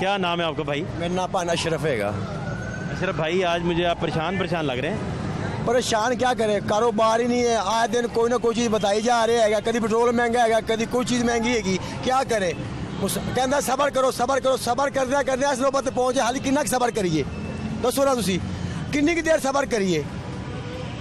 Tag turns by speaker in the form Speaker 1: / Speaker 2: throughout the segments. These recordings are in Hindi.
Speaker 1: क्या नाम है आपका भाई?
Speaker 2: मेरा नाम पाना अशरफ हैगा।
Speaker 1: अशरफ भाई, आज मुझे आप परेशान लग रहे हैं।
Speaker 2: परेशान क्या करे, कारोबार ही नहीं है। आए दिन कोई ना कोई चीज़ बताई जा रही है, कभी पेट्रोल महंगा है, कभी कोई चीज़ महंगी हैगी। क्या करे, कहता सबर करो सबर करो, सबर करदे इस नौबत पहुंचे। हाली किन्ना सबर करिए दसो ना तुसी, किन्नी की देर सबर करिए।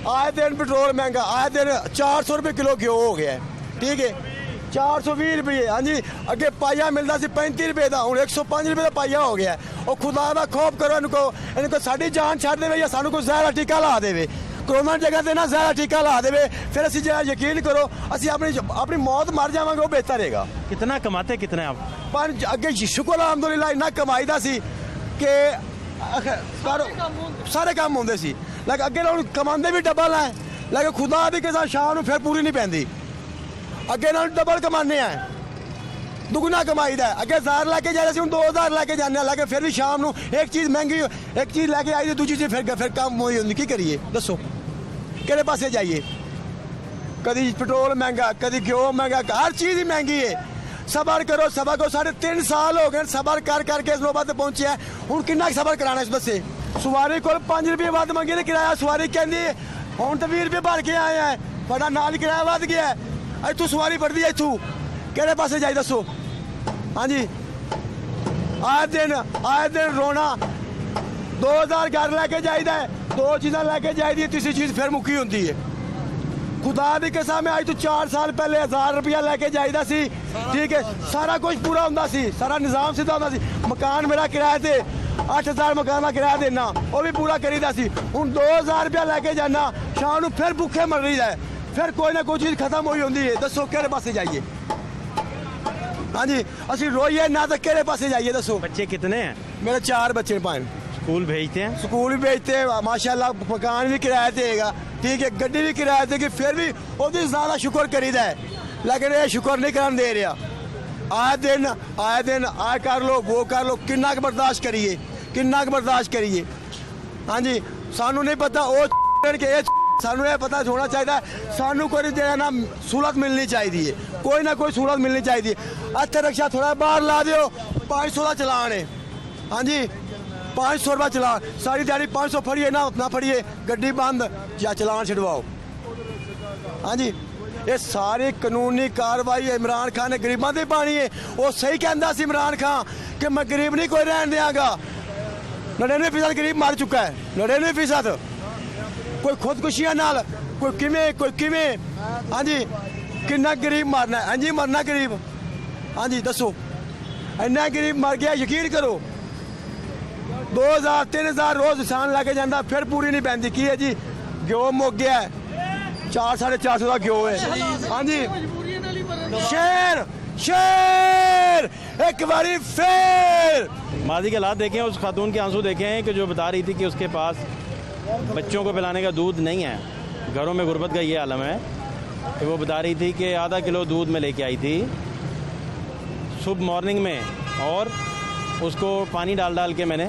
Speaker 2: आए दिन पेट्रोल महंगा, आए दिन 400 रुपये किलो घ्यो हो गया है, ठीक है 420 रुपये। हाँ जी, अगे पाइया मिलता सी 35 रुपये का, हूँ 105 रुपये का पाइया हो गया। और खुदा का खौफ करो, इनको साड़ी जान छड़ दे या सानू कोई जहर टीका ला दे। कोरोना जगह से ना जहर टीका ला दे, फिर असी जो यकीन करो असी अपनी मौत मर जावांगे, वो बेहतर रहेगा।
Speaker 1: कितना कमाते कितने आप?
Speaker 2: पर अगे शुक्र अलहमदुलिल्लाह इन्ना कमाई दा सी कि सारे काम होंदे सी, लेकिन अगे लोग कमांदे भी डबल है, लेकिन खुदा दी कसम शाम फिर पूरी नहीं पैंदी। अगे ना डबल कमाने हैं, दुगना कमाई दा। अगे 1000 लैके जा रहे हम 2000 लैके जाने, लेकिन फिर भी शाम को एक चीज़ महंगी, एक चीज़ लैके आई तो दूसरी चीज़ फिर कम होई होंदी। की करिए दसो, किहड़े पासे जाइए? कभी पेट्रोल महंगा, कभी घ्यो महंगा, हर चीज़ ही महंगी है। सबर करो सबर करो, 3.5 साल हो गए सबर कर करके इस नौबत पहुंचे हैं। हूँ किन्ना सबर कराना इस बसे? सवारी को 5 रुपये वध मंगे ने किराया, सवारी कहती हूँ तो 20 रुपये भर के आए हैं, बड़ा नाल किराया वध गया है। इतों सवारी बढ़ती है, इतों किहड़े पासे जाए दसो? हाँ जी, आए दिन रोना। 2000 घर लैके जाइदा है, 2 चीज़ा लैके जाइदी, तीसरी चीज़ फिर मुक्की होती है। खुदा दी कसम है, आज तो 4 साल पहले 1000 रुपया लैके जाइदा सी, ठीक है सारा कुछ पूरा होंदा सी, सारा निज़ाम सीधा होंदा सी। मकान मेरा किराए थे 8000 मकान का किराया देना, वो भी पूरा करीदा सी। हूँ 2000 रुपया लैके जाना, शाम को फिर भुखे मर रही है, फिर कोई ना कोई चीज़ खत्म हुई होंगी है। दसो किहड़े पासे जाइए? हाँ जी, असि रोइए ना तो किहड़े पासे जाइए दसो?
Speaker 1: बच्चे कितने हैं?
Speaker 2: मेरे 4 बच्चे पाए।
Speaker 1: स्कूल भेजते हैं?
Speaker 2: स्कूल भी भेजते हैं माशाल्लाह, मकान भी किराए देगा, ठीक है गड्डी भी किराए देगी, फिर भी उसकी ज़्यादा शुक्र करीदा है, लेकिन ये शुक्र नहीं करन दे रहा। आए दिन आए कर लो वो कर लो, किन्ना क बर्दाश्त करिए, किन्ना क बर्दाश्त करिए। हाँ जी, सानू नहीं पता वो के, सानू ये पता होना चाहिए, सानू कोई जो है ना सहूलत मिलनी चाहिए, कोई ना कोई सहूलत मिलनी चाहिए। अच्छा रिक्शा थोड़ा बाहर ला दो, 500 का चलान है। हाँ जी, 500 रुपया चलान, सारी दिहाड़ी 500 फड़िए ना फड़िए, गड्डी बंद या चलान छिड़वाओ। हाँ जी, ये सारी कानूनी कार्रवाई इमरान खान ने गरीबों से पानी है। वो सही कहता सी इमरान खान कि मैं गरीब नहीं कोई रहन देंगा। 99% गरीब मर चुका है, 99%। कोई खुदकुशियां नाल, कोई किमें। हाँ जी, किन्ना गरीब मरना है? हाँ जी, मरना गरीब। हाँ जी दसो, इन्ना गरीब मर गया, यकीन करो 2000-3000 रोज इंसान लैके जाता, फिर पूरी नहीं पैंती। की है जी, घ्यो मुक गया है, 400-450 का घ्यो है। हाँ जी, शेर एक बारी फिर
Speaker 1: माजी के हालात देखें, उस खातून के आंसू देखे हैं कि जो बता रही थी कि उसके पास बच्चों को पिलाने का दूध नहीं है, घरों में गुर्बत का ये आलम है कि वो बता रही थी कि आधा किलो दूध में लेके आई थी सुबह मॉर्निंग में, और उसको पानी डाल के मैंने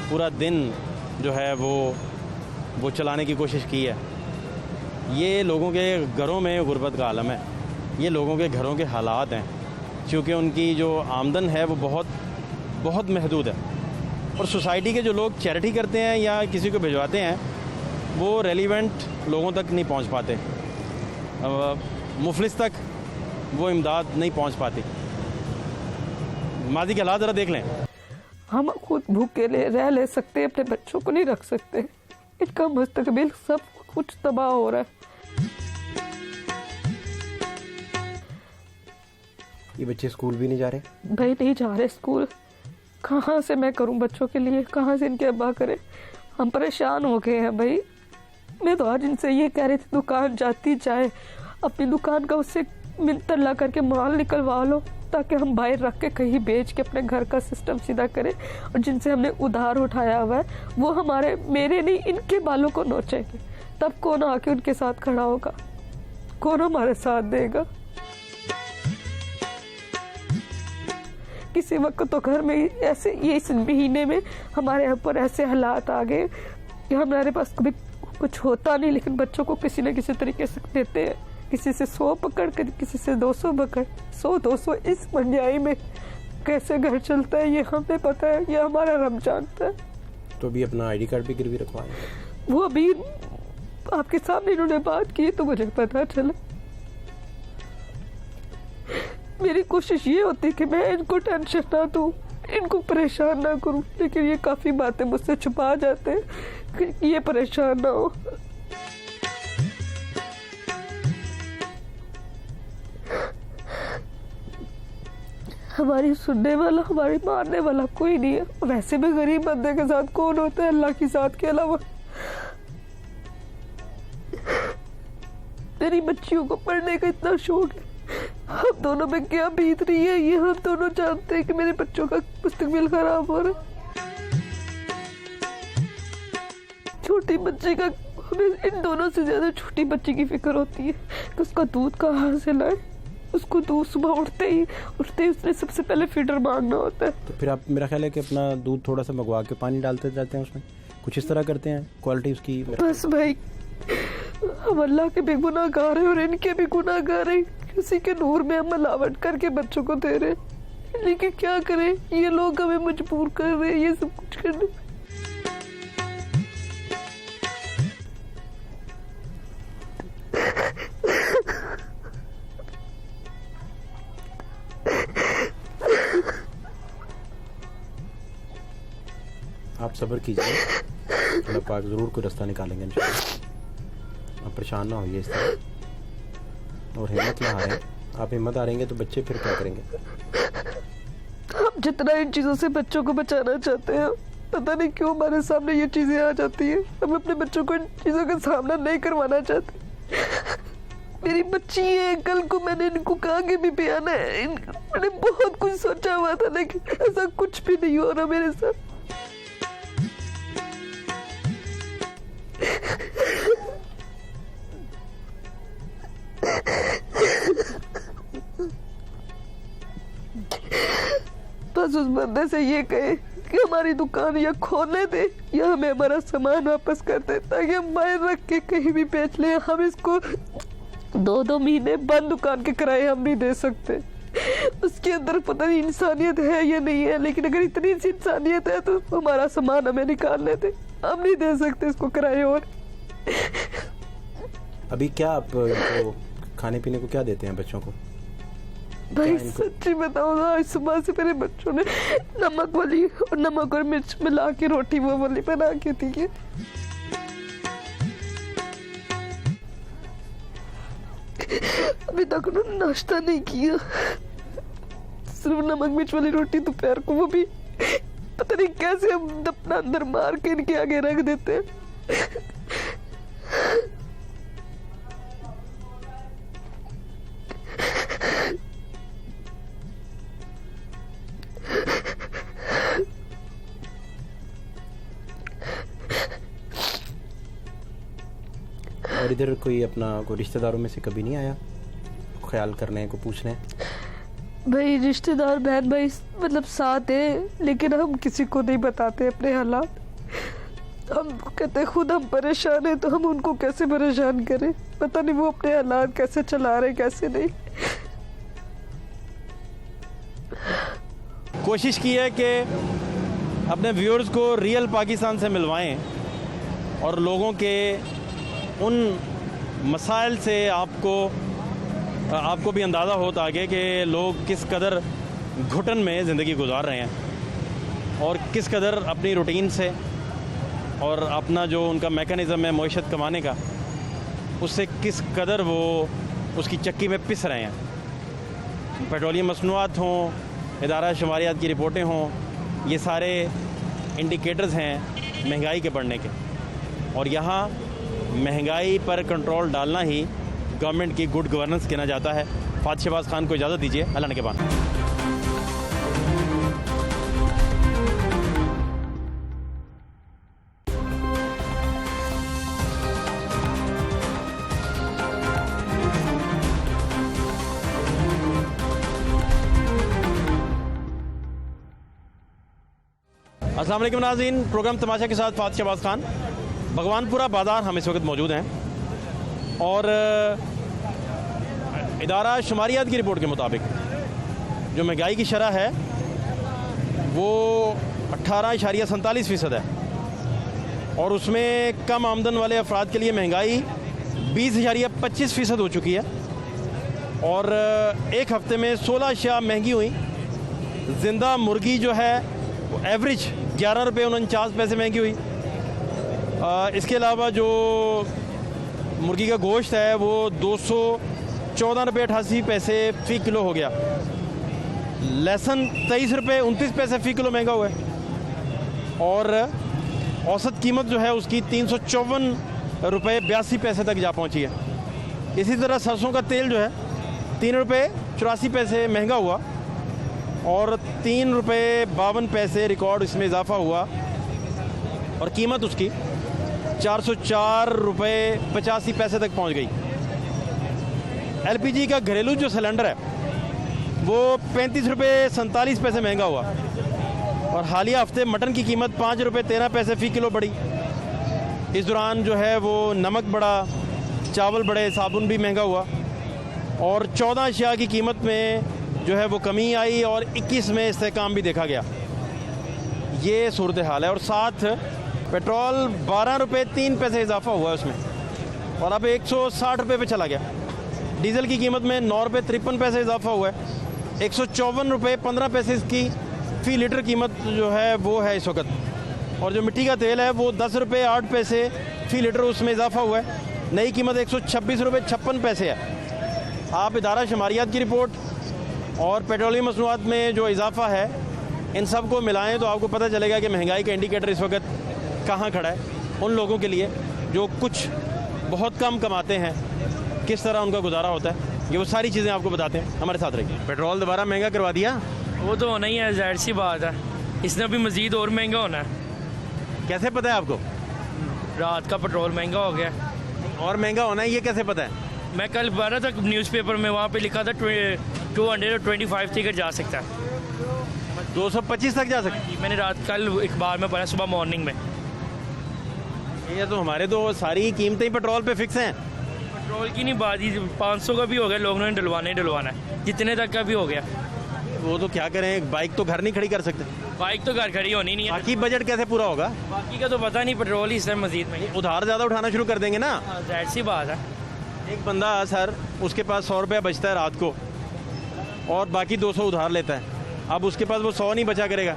Speaker 1: पूरा दिन जो है वो चलाने की कोशिश की है। ये लोगों के घरों में गुर्बत का आलम है, ये लोगों के घरों के हालात हैं, क्योंकि उनकी जो आमदन है वो बहुत महदूद है। और सोसाइटी के जो लोग चैरिटी करते हैं या किसी को भिजवाते हैं, वो रेलिवेंट लोगों तक नहीं पहुंच पाते, मुफलिस तक वो इमदाद नहीं पहुंच पाती। माजी के हालात ज़रा देख लें।
Speaker 3: हम खुद भूखे रह ले सकते, अपने बच्चों को नहीं रख सकते। इनका मुस्तकबिल सब कुछ तबाह हो रहा है।
Speaker 4: ये बच्चे स्कूल भी नहीं जा रहे?
Speaker 3: भाई नहीं जा रहे स्कूल, कहाँ से मैं करूं बच्चों के लिए, कहाँ से इनके अब्बा करे? हम परेशान हो गए हैं भाई। मैं तो आज इनसे ये कह रही थी दुकान जाती जाए, अपनी दुकान का उससे मिन्नत ला करके माल निकलवा लो, ताकि हम बाहर रख के कहीं बेच के अपने घर का सिस्टम सीधा करें। और जिनसे हमने उधार उठाया हुआ है वो मेरे नहीं इनके बालों को नोचेंगे, तब कौन आके उनके साथ खड़ा होगा, कौन हमारे साथ देगा? किसी वक्त तो घर में ऐसे ये इस महीने में हमारे ऊपर ऐसे हालात आ गए कि हमारे पास कभी कुछ होता नहीं, लेकिन बच्चों को किसी न किसी तरीके से देते हैं। किसी से 100 पकड़ कर, किसी से 200 पकड़, 100-200 इस महंगाई में कैसे घर चलता है ये हमें पता है, ये हमारा रब जानता है।
Speaker 4: तो अभी अपना आईडी कार्ड भी गिरवी रखवाएं।
Speaker 3: वो अभी आपके सामने इन्होंने बात की तो मुझे पता चला। मेरी कोशिश ये होती कि मैं इनको टेंशन ना दूं, इनको परेशान ना करूं, लेकिन ये काफ़ी बातें मुझसे छुपा जाते हैं कि ये परेशान ना हो। हमारी सुनने वाला, हमारी मारने वाला कोई नहीं है। वैसे भी गरीब बंदे के साथ कौन होता है अल्लाह की ज़ात के अलावा। मेरी बच्चियों को पढ़ने का इतना शौक है, हम दोनों में क्या बीत रही है ये हम दोनों जानते हैं कि मेरे बच्चों का मुस्तकबिल खराब हो रहा है। छोटी बच्ची का, हमें इन दोनों से ज्यादा छोटी बच्ची की फिक्र होती है कि उसका दूध कहाँ से लाए। उसको दूध सुबह उठते ही उसने सबसे पहले फीडर मांगना होता है।
Speaker 4: तो फिर आप, मेरा ख्याल है कि अपना दूध थोड़ा सा मंगवा के पानी डालते जाते हैं उसमें, कुछ इस तरह करते हैं, क्वालिटी उसकी।
Speaker 3: बस भाई, हम अल्लाह के भी गुनाहगार हैं और इनके भी गुनाहगार हैं। किसी के नूर में हम मिलावट करके बच्चों को दे रहे हैं, लेकिन क्या करें, ये लोग हमें मजबूर कर रहे हैं ये सब कुछ करने।
Speaker 4: आप सब्र कीजिए, अल्लाह पाक ज़रूर कोई रास्ता निकालेंगे इंशाल्लाह। आप परेशान ना होइए इस तरह और हिम्मत ना हारें। आप हिम्मत हारेंगे तो बच्चे फिर क्या करेंगे।
Speaker 3: हम जितना इन चीज़ों से बच्चों को बचाना चाहते हैं, पता नहीं क्यों हमारे सामने ये चीज़ें आ जाती हैं। हम अपने बच्चों को इन चीज़ों का सामना नहीं करवाना चाहते। मेरी बच्ची है, कल को मैंने इनको कहा कि भी बयाना है, मैंने बहुत कुछ सोचा हुआ था, लेकिन ऐसा कुछ भी नहीं हो रहा मेरे साथ। बस उस बंदे से ये कहे कि हमारी दुकान या खोलने दे या हमें हमारा सामान वापस कर दे, ताकि हम बाहर रख के कहीं भी बेच लें। हम इसको 2-2 महीने बंद दुकान के किराए हम नहीं दे सकते। उसके अंदर पता नहीं इंसानियत है या नहीं है, लेकिन अगर इतनी सी इंसानियत है तो हमारा सामान हमें निकालने दे। हम नहीं दे सकते इसको किराए। और
Speaker 4: अभी क्या आप इनको खाने पीने को क्या देते हैं बच्चों को।
Speaker 3: भाई सच्ची बताओ ना, आज सुबह से मेरे बच्चों ने नमक और मिर्च मिला के रोटी वो वाली बना के दी है। अभी तक उन्होंने नाश्ता नहीं किया, सिर्फ नमक मिर्च वाली रोटी दोपहर को, वो भी पता नहीं कैसे हम अपना अंदर मार के इनके आगे रख देते हैं।
Speaker 4: और इधर कोई रिश्तेदारों में से कभी नहीं आया ख्याल करने को, पूछने।
Speaker 3: भाई रिश्तेदार बहन भाई मतलब साथ है, लेकिन हम किसी को नहीं बताते अपने हालात। हम कहते खुद हम परेशान हैं तो हम उनको कैसे परेशान करें। पता नहीं वो अपने हालात कैसे चला रहे कैसे नहीं।
Speaker 1: कोशिश की है कि अपने व्यूअर्स को रियल पाकिस्तान से मिलवाएं और लोगों के उन मसाइल से आपको भी अंदाज़ा होता आगे कि लोग किस कदर घुटन में ज़िंदगी गुजार रहे हैं और किस कदर अपनी रूटीन से और अपना जो उनका मैकेनिज़्म है मईशत कमाने का, उससे किस कदर वो उसकी चक्की में पिस रहे हैं। पेट्रोलियम मसनूआत हों, इदारा शुमारियात की रिपोर्टें हों, ये सारे इंडिकेटर्स हैं महंगाई के बढ़ने के। और यहाँ महंगाई पर कंट्रोल डालना ही गवर्नमेंट की गुड गवर्नेंस कहना जाता है। फातिह शहबाज खान को इजाज़त दीजिए, अल्लाह के बाद। अस्सलाम वालेकुम नाज़रीन, प्रोग्राम तमाशा के साथ फातिह शहबाज खान। भगवानपुरा बाज़ार हम इस वक्त मौजूद हैं और इदारा शुमारियात की रिपोर्ट के मुताबिक जो महंगाई की शरह है वो 18.47% है, और उसमें कम आमदन वाले अफराद के लिए महंगाई 20.25% हो चुकी है, और एक हफ्ते में 16 अशिया महंगी हुई। ज़िंदा मुर्गी जो है वो एवरेज 11 रुपये 49 पैसे महंगी हुई। इसके अलावा जो मुर्गी का गोश्त है वो 214 रुपये 88 पैसे फ़ी किलो हो गया। लहसुन 23 रुपये 29 पैसे फ़ी किलो महंगा हुआ है, और औसत कीमत जो है उसकी 354 रुपये 82 पैसे तक जा पहुंची है। इसी तरह सरसों का तेल जो है 3 रुपये 84 पैसे महंगा हुआ, और 3 रुपये 52 पैसे रिकॉर्ड इसमें इजाफा हुआ, और कीमत उसकी 404 रुपये 85 पैसे तक पहुंच गई। LPG का घरेलू जो सिलेंडर है वो 35 रुपये 47 पैसे महंगा हुआ, और हालिया हफ्ते मटन की कीमत 5 रुपये 13 पैसे फ़ी किलो बढ़ी। इस दौरान जो है वो नमक बढ़ा, चावल बढ़े, साबुन भी महंगा हुआ, और 14 अशिया की कीमत में जो है वो कमी आई, और 21 में इस्तेहकाम भी देखा गया। ये सूरत हाल है, और साथ पेट्रोल 12 रुपये 3 पैसे इजाफा हुआ है उसमें, और अब 160 रुपये पे चला गया। डीजल की कीमत में 9 रुपये 53 पैसे इजाफा हुआ है, 154 रुपये 15 पैसे इसकी फ़ी लीटर कीमत जो है वो है इस वक्त, और जो मिट्टी का तेल है वो 10 रुपये 8 पैसे फ़ी लीटर उसमें इजाफा हुआ है। नई कीमत 126 रुपये 56 पैसे है। आप इदारा शुमारियात की रिपोर्ट और पेट्रोलियम मसनूआत में जो इजाफा है इन सब को मिलाएं तो आपको पता चलेगा कि महंगाई का इंडिकेटर इस वक्त कहाँ खड़ा है। उन लोगों के लिए जो कुछ बहुत कम कमाते हैं किस तरह उनका गुजारा होता है, ये वो सारी चीज़ें आपको बताते हैं। हमारे साथ रहिए। पेट्रोल दोबारा महंगा करवा दिया,
Speaker 5: वो तो होना ही है, जाहिर सी बात है। इसने अभी मज़ीद और महंगा होना है।
Speaker 1: कैसे पता है आपको?
Speaker 5: रात का पेट्रोल महंगा हो गया,
Speaker 1: और महंगा होना है ये कैसे पता है?
Speaker 5: मैं कल पढ़ रहा था न्यूज़पेपर में, वहाँ पे लिखा था 225 तक जा सकता है,
Speaker 1: 225 तक जा सकते।
Speaker 5: मैंने रात कल अखबार में पढ़ा, सुबह मॉर्निंग में।
Speaker 1: ये तो हमारे तो सारी कीमतें ही पेट्रोल पे फिक्स हैं।
Speaker 5: पेट्रोल की नहीं बात, 500 का भी हो गया, लोगों ने डलवाना है, जितने तक का भी हो गया।
Speaker 1: वो तो क्या करें, बाइक तो घर नहीं खड़ी कर सकते,
Speaker 5: बाइक तो घर खड़ी होनी नहीं है।
Speaker 1: बाकी बजट कैसे पूरा होगा?
Speaker 5: बाकी का तो पता नहीं, पेट्रोल ही इस टाइम मजीद में
Speaker 1: उधार ज़्यादा उठाना शुरू कर देंगे ना।
Speaker 5: जाहिर सी बात है।
Speaker 1: एक बंदा सर उसके पास 100 रुपया बचता है रात को, और बाकी 200 उधार लेता है। अब उसके पास वो 100 नहीं बचा करेगा,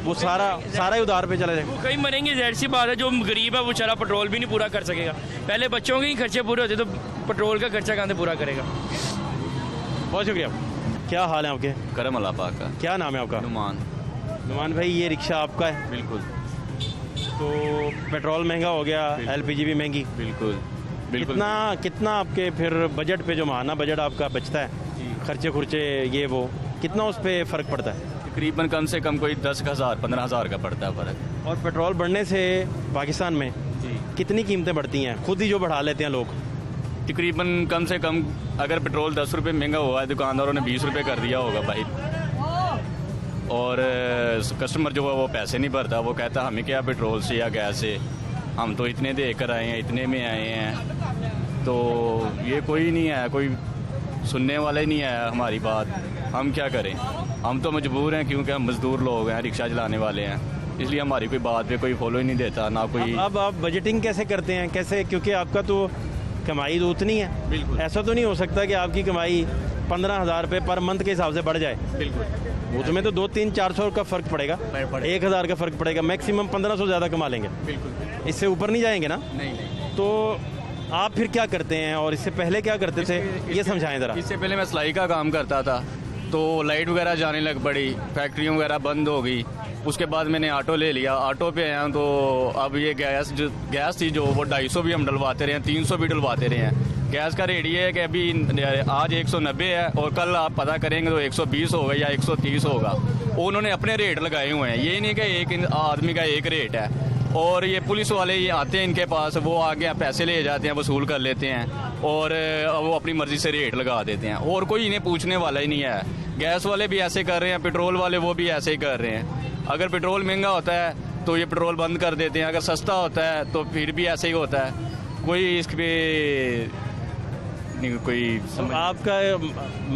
Speaker 1: वो सारा ही उधार पे चला जाएगा।
Speaker 5: वो कहीं मरेंगे, जाहिर सी बात है। जो गरीब है वो बेचारा पेट्रोल भी नहीं पूरा कर सकेगा। पहले बच्चों के ही खर्चे पूरे होते तो पेट्रोल का खर्चा कहाँ से पूरा करेगा।
Speaker 1: बहुत शुक्रिया। क्या हाल है आपके?
Speaker 6: करम अल्लाह पाक का।
Speaker 1: क्या नाम है आपका? नुमान भाई, ये रिक्शा आपका है?
Speaker 6: बिल्कुल।
Speaker 1: तो पेट्रोल महंगा हो गया, LPG भी महंगी।
Speaker 6: बिल्कुल बिल्कुल।
Speaker 1: कितना आपके फिर बजट पे, जो माहाना बजट आपका बचता है, खर्चे खुर्चे ये वो, कितना उस पर फ़र्क पड़ता है?
Speaker 6: तकरीबन कम से कम कोई 10,000 15,000 का पड़ता है फ़र्क।
Speaker 1: और पेट्रोल बढ़ने से पाकिस्तान में कितनी कीमतें बढ़ती हैं, खुद ही जो बढ़ा लेते हैं लोग?
Speaker 6: तकरीबन कम से कम अगर पेट्रोल 10 रुपये महंगा हुआ है, दुकानदारों ने 20 रुपये कर दिया होगा भाई, और कस्टमर जो है वो पैसे नहीं भरता। वो कहता हमें क्या पेट्रोल से या गैस से, हम तो इतने दे कर आए हैं, इतने में आए हैं। तो ये कोई नहीं है, कोई सुनने वाला ही नहीं है हमारी बात। हम क्या करें, हम तो मजबूर हैं, क्योंकि हम मजदूर लोग हैं, रिक्शा चलाने वाले हैं, इसलिए हमारी कोई बात पे कोई फॉलो ही नहीं देता ना कोई।
Speaker 1: अब आप बजटिंग कैसे करते हैं, कैसे? क्योंकि आपका तो कमाई तो उतनी है।
Speaker 6: बिल्कुल।
Speaker 1: ऐसा तो नहीं हो सकता कि आपकी कमाई 15,000 रुपये पर मंथ के हिसाब से बढ़ जाए।
Speaker 6: बिल्कुल।
Speaker 1: उसमें तो 200-300-400 का फ़र्क पड़ेगा, 1,000 का फ़र्क पड़ेगा, मैक्सिमम 1,500 ज़्यादा कमा लेंगे।
Speaker 6: बिल्कुल।
Speaker 1: इससे ऊपर नहीं जाएंगे ना।
Speaker 6: नहीं।
Speaker 1: तो आप फिर क्या करते हैं, और इससे पहले क्या करते थे, ये समझाएं ज़रा।
Speaker 6: इससे पहले मैं सिलाई का काम करता था, तो लाइट वगैरह जाने लग पड़ी, फैक्ट्रियों वगैरह बंद हो गई। उसके बाद मैंने ऑटो ले लिया, ऑटो पे आया तो अब ये गैस थी जो वो 250 भी हम डलवाते रहे हैं, 300 भी डलवाते रहे हैं। गैस का रेट ये है कि अभी आज 190 है और कल आप पता करेंगे तो 120 होगा या 130 होगा। उन्होंने अपने रेट लगाए हुए हैं, ये नहीं कि एक आदमी का एक रेट है। और ये पुलिस वाले ये आते हैं इनके पास, वो आगे पैसे ले जाते हैं, वसूल कर लेते हैं और वो अपनी मर्जी से रेट लगा देते हैं, और कोई इन्हें पूछने वाला ही नहीं है। गैस वाले भी ऐसे कर रहे हैं, पेट्रोल वाले वो भी ऐसे ही कर रहे हैं। अगर पेट्रोल महंगा होता है तो ये पेट्रोल बंद कर देते हैं, अगर सस्ता होता है तो फिर भी ऐसे ही होता है। कोई इस पे कोई
Speaker 1: आपका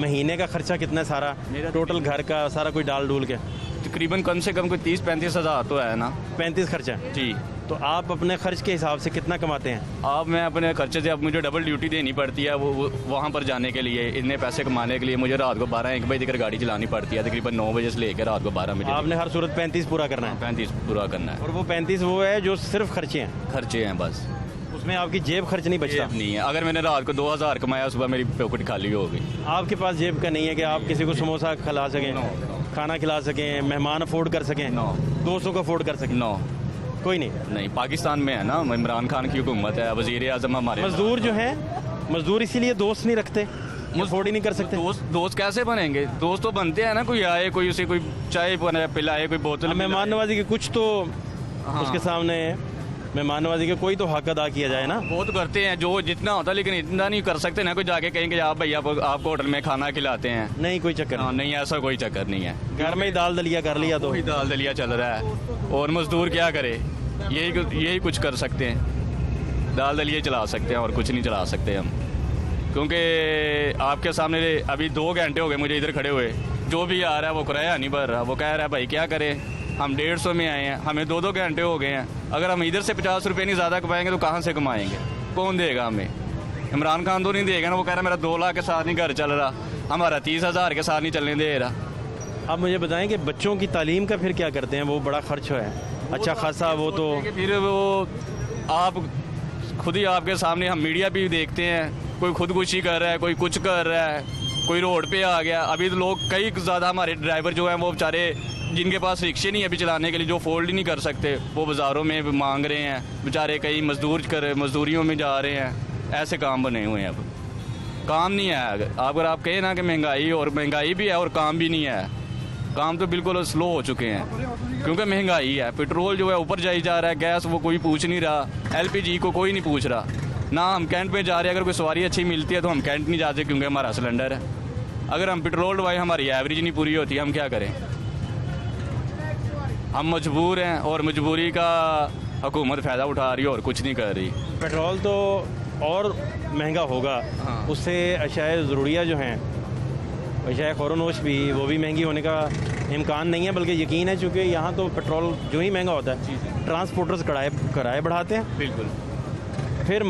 Speaker 1: महीने का खर्चा कितना है सारा, टोटल घर का सारा कोई डाल डूल के?
Speaker 6: तकरीबन कम से कम कोई 30-35 हज़ार तो है ना
Speaker 1: 35 खर्चा।
Speaker 6: जी।
Speaker 1: तो आप अपने खर्च के हिसाब से कितना कमाते हैं?
Speaker 6: अब मैं अपने खर्चे से अब मुझे डबल ड्यूटी देनी पड़ती है वो वहाँ पर जाने के लिए, इतने पैसे कमाने के लिए मुझे रात को 12-1 बजे तक गाड़ी चलानी पड़ती है, तकरीबन 9 बजे से लेकर रात को 12 बजे।
Speaker 1: आपने हर सूरत 35 पूरा करना है।
Speaker 6: 35 पूरा करना है।
Speaker 1: और वो 35 वो है जो सिर्फ खर्चे हैं?
Speaker 6: खर्चे हैं बस,
Speaker 1: उसमें आपकी जेब खर्च नहीं बचता?
Speaker 6: जेब नहीं है। अगर मैंने रात को 2000 कमाया, सुबह मेरी पॉकेट खाली होगी।
Speaker 1: आपके पास जेब का नहीं है कि आप किसी को समोसा खिला सकें, खाना खिला सकें, मेहमान अफोर्ड कर सकें, दोस्तों को अफोर्ड कर सकें?
Speaker 6: नो,
Speaker 1: कोई नहीं।
Speaker 6: नहीं। पाकिस्तान में है ना, इमरान खान की हुकूमत है, वजीर आजम हमारे।
Speaker 1: मजदूर जो हैं, मजदूर इसीलिए दोस्त नहीं रखते, अफोर्ड ही नहीं कर सकते।
Speaker 6: दोस्त कैसे बनेंगे? दोस्त तो बनते हैं ना, कोई आए, कोई उसे कोई चाय पिलाए, कोई बोतल।
Speaker 1: मेहमान नवाजी के कुछ तो उसके सामने मेहमान नवाजी के कोई तो हक अदा किया जाए ना।
Speaker 6: बहुत करते हैं जो जितना होता है, लेकिन इतना नहीं कर सकते ना। कोई जाके कहेंगे आप भैया आपको होटल में खाना खिलाते हैं।
Speaker 1: नहीं, कोई चक्कर
Speaker 6: हाँ, नहीं, ऐसा कोई चक्कर नहीं है।
Speaker 1: घर में ही दाल दलिया कर लिया तो
Speaker 6: वही दाल दलिया चल रहा है। और मजदूर क्या करे? यही कुछ कर सकते हैं, दाल दलिया चला सकते हैं और कुछ नहीं चला सकते हम। क्योंकि आपके सामने अभी 2 घंटे हो गए मुझे इधर खड़े हुए, जो भी आ रहा है वो किराया नहीं भर रहा। वो कह रहा है भाई क्या करें, हम 150 में आए हैं, हमें 2 घंटे हो गए हैं। अगर हम इधर से 50 रुपये नहीं ज़्यादा कमाएंगे तो कहाँ से कमाएंगे? कौन देगा हमें? इमरान खान तो नहीं देगा ना। वो कह रहा है मेरा 2 लाख के साथ नहीं घर चल रहा, हमारा 30,000 के साथ नहीं चलने दे रहा।
Speaker 1: आप मुझे बताएं कि बच्चों की तालीम का फिर क्या करते हैं? वो बड़ा खर्च है अच्छा खासा। वो तो
Speaker 6: फिर वो आप खुद ही आपके सामने, हम मीडिया भी देखते हैं, कोई खुदकुशी कर रहा है, कोई कुछ कर रहा है, कोई रोड पे आ गया। अभी तो लोग कई ज़्यादा हमारे ड्राइवर जो हैं वो बेचारे जिनके पास रिक्शे नहीं है अभी चलाने के लिए, जो फोल्ड ही नहीं कर सकते, वो बाज़ारों में मांग रहे हैं बेचारे। कई मजदूरियों में जा रहे हैं। ऐसे काम बने हुए हैं। अब काम नहीं है। अगर आप कहें ना कि महंगाई भी है और काम भी नहीं है, काम तो बिल्कुल स्लो हो चुके हैं क्योंकि महंगाई है। पेट्रोल जो है ऊपर जाई जा रहा है, गैस वो कोई पूछ नहीं रहा, LPG को कोई नहीं पूछ रहा ना। हम कैंट में जा रहे हैं, अगर कोई सवारी अच्छी मिलती है तो हम कैंट नहीं जाते क्योंकि हमारा सिलेंडर है। अगर हम पेट्रोल डलवाए, हमारी एवरेज नहीं पूरी होती, हम क्या करें? हम मजबूर हैं और मजबूरी का हुकूमत फ़ायदा उठा रही है और कुछ नहीं कर रही।
Speaker 1: पेट्रोल तो और महंगा होगा।
Speaker 6: हाँ।
Speaker 1: उससे अशाए ज़रूरिया जो हैं, अशाए ख़ौर-ओ-नोश भी, वो भी महंगी होने का इम्कान नहीं है, बल्कि यकीन है। चूँकि यहाँ तो पेट्रोल जो ही महंगा होता है, ट्रांसपोर्टर्स किराए बढ़ाते हैं।
Speaker 6: बिल्कुल।
Speaker 1: फिर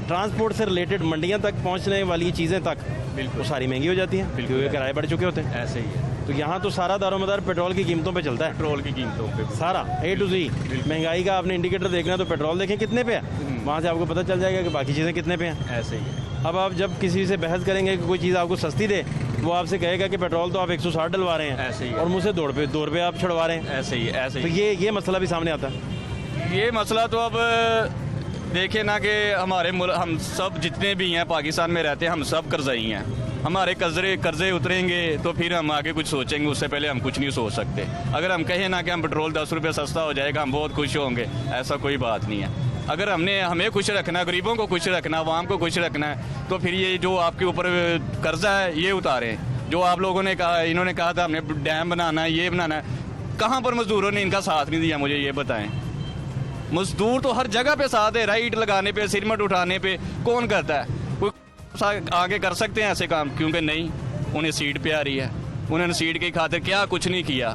Speaker 1: ट्रांसपोर्ट से रिलेटेड मंडियाँ तक पहुँचने वाली चीज़ें तक वो सारी महंगी हो जाती हैं क्योंकि किराए बढ़ चुके होते हैं।
Speaker 6: ऐसे ही है।
Speaker 1: तो यहाँ तो सारा दारोमदार पेट्रोल की कीमतों पे चलता है।
Speaker 6: पेट्रोल की कीमतों पे
Speaker 1: सारा A to Z महंगाई का आपने इंडिकेटर देखना है तो पेट्रोल देखें कितने पे है, वहाँ से आपको पता चल जाएगा कि बाकी चीज़ें कितने पे हैं।
Speaker 6: ऐसे ही है।
Speaker 1: अब आप जब किसी से बहस करेंगे कि कोई चीज़ आपको सस्ती दे, वो आपसे कहेगा कि पेट्रोल तो आप 160 डलवा रहे हैं,
Speaker 6: ऐसे ही है।
Speaker 1: और मुझसे 2 रुपये आप छुड़वा रहे हैं।
Speaker 6: ऐसे ही ऐसे
Speaker 1: तो
Speaker 6: ही।
Speaker 1: ये मसला भी सामने आता है।
Speaker 6: ये मसला तो अब देखिए ना कि हम सब जितने भी हैं पाकिस्तान में रहते हैं, हम सब कर्ज़ई हैं। हमारे कर्जे उतरेंगे तो फिर हम आगे कुछ सोचेंगे, उससे पहले हम कुछ नहीं सोच सकते। अगर हम कहें ना कि हम पेट्रोल 10 रुपये सस्ता हो जाएगा, हम बहुत खुश होंगे, ऐसा कोई बात नहीं है। अगर हमें खुश रखना है, गरीबों को खुश रखना, आवाम को खुश रखना है, तो फिर ये जो आपके ऊपर कर्जा है ये उतारें। जो आप लोगों ने कहा, इन्होंने कहा था हमने डैम बनाना है, ये बनाना है, कहाँ पर मजदूरों ने इनका साथ नहीं दिया? मुझे ये बताएं। मजदूर तो हर जगह पे साथ है, राइट लगाने पे, सिरमट उठाने पे कौन करता है? कोई आगे कर सकते हैं ऐसे काम? क्योंकि नहीं, उन्हें सीट पे आ रही है। उन्होंने सीट की खातिर क्या कुछ नहीं किया,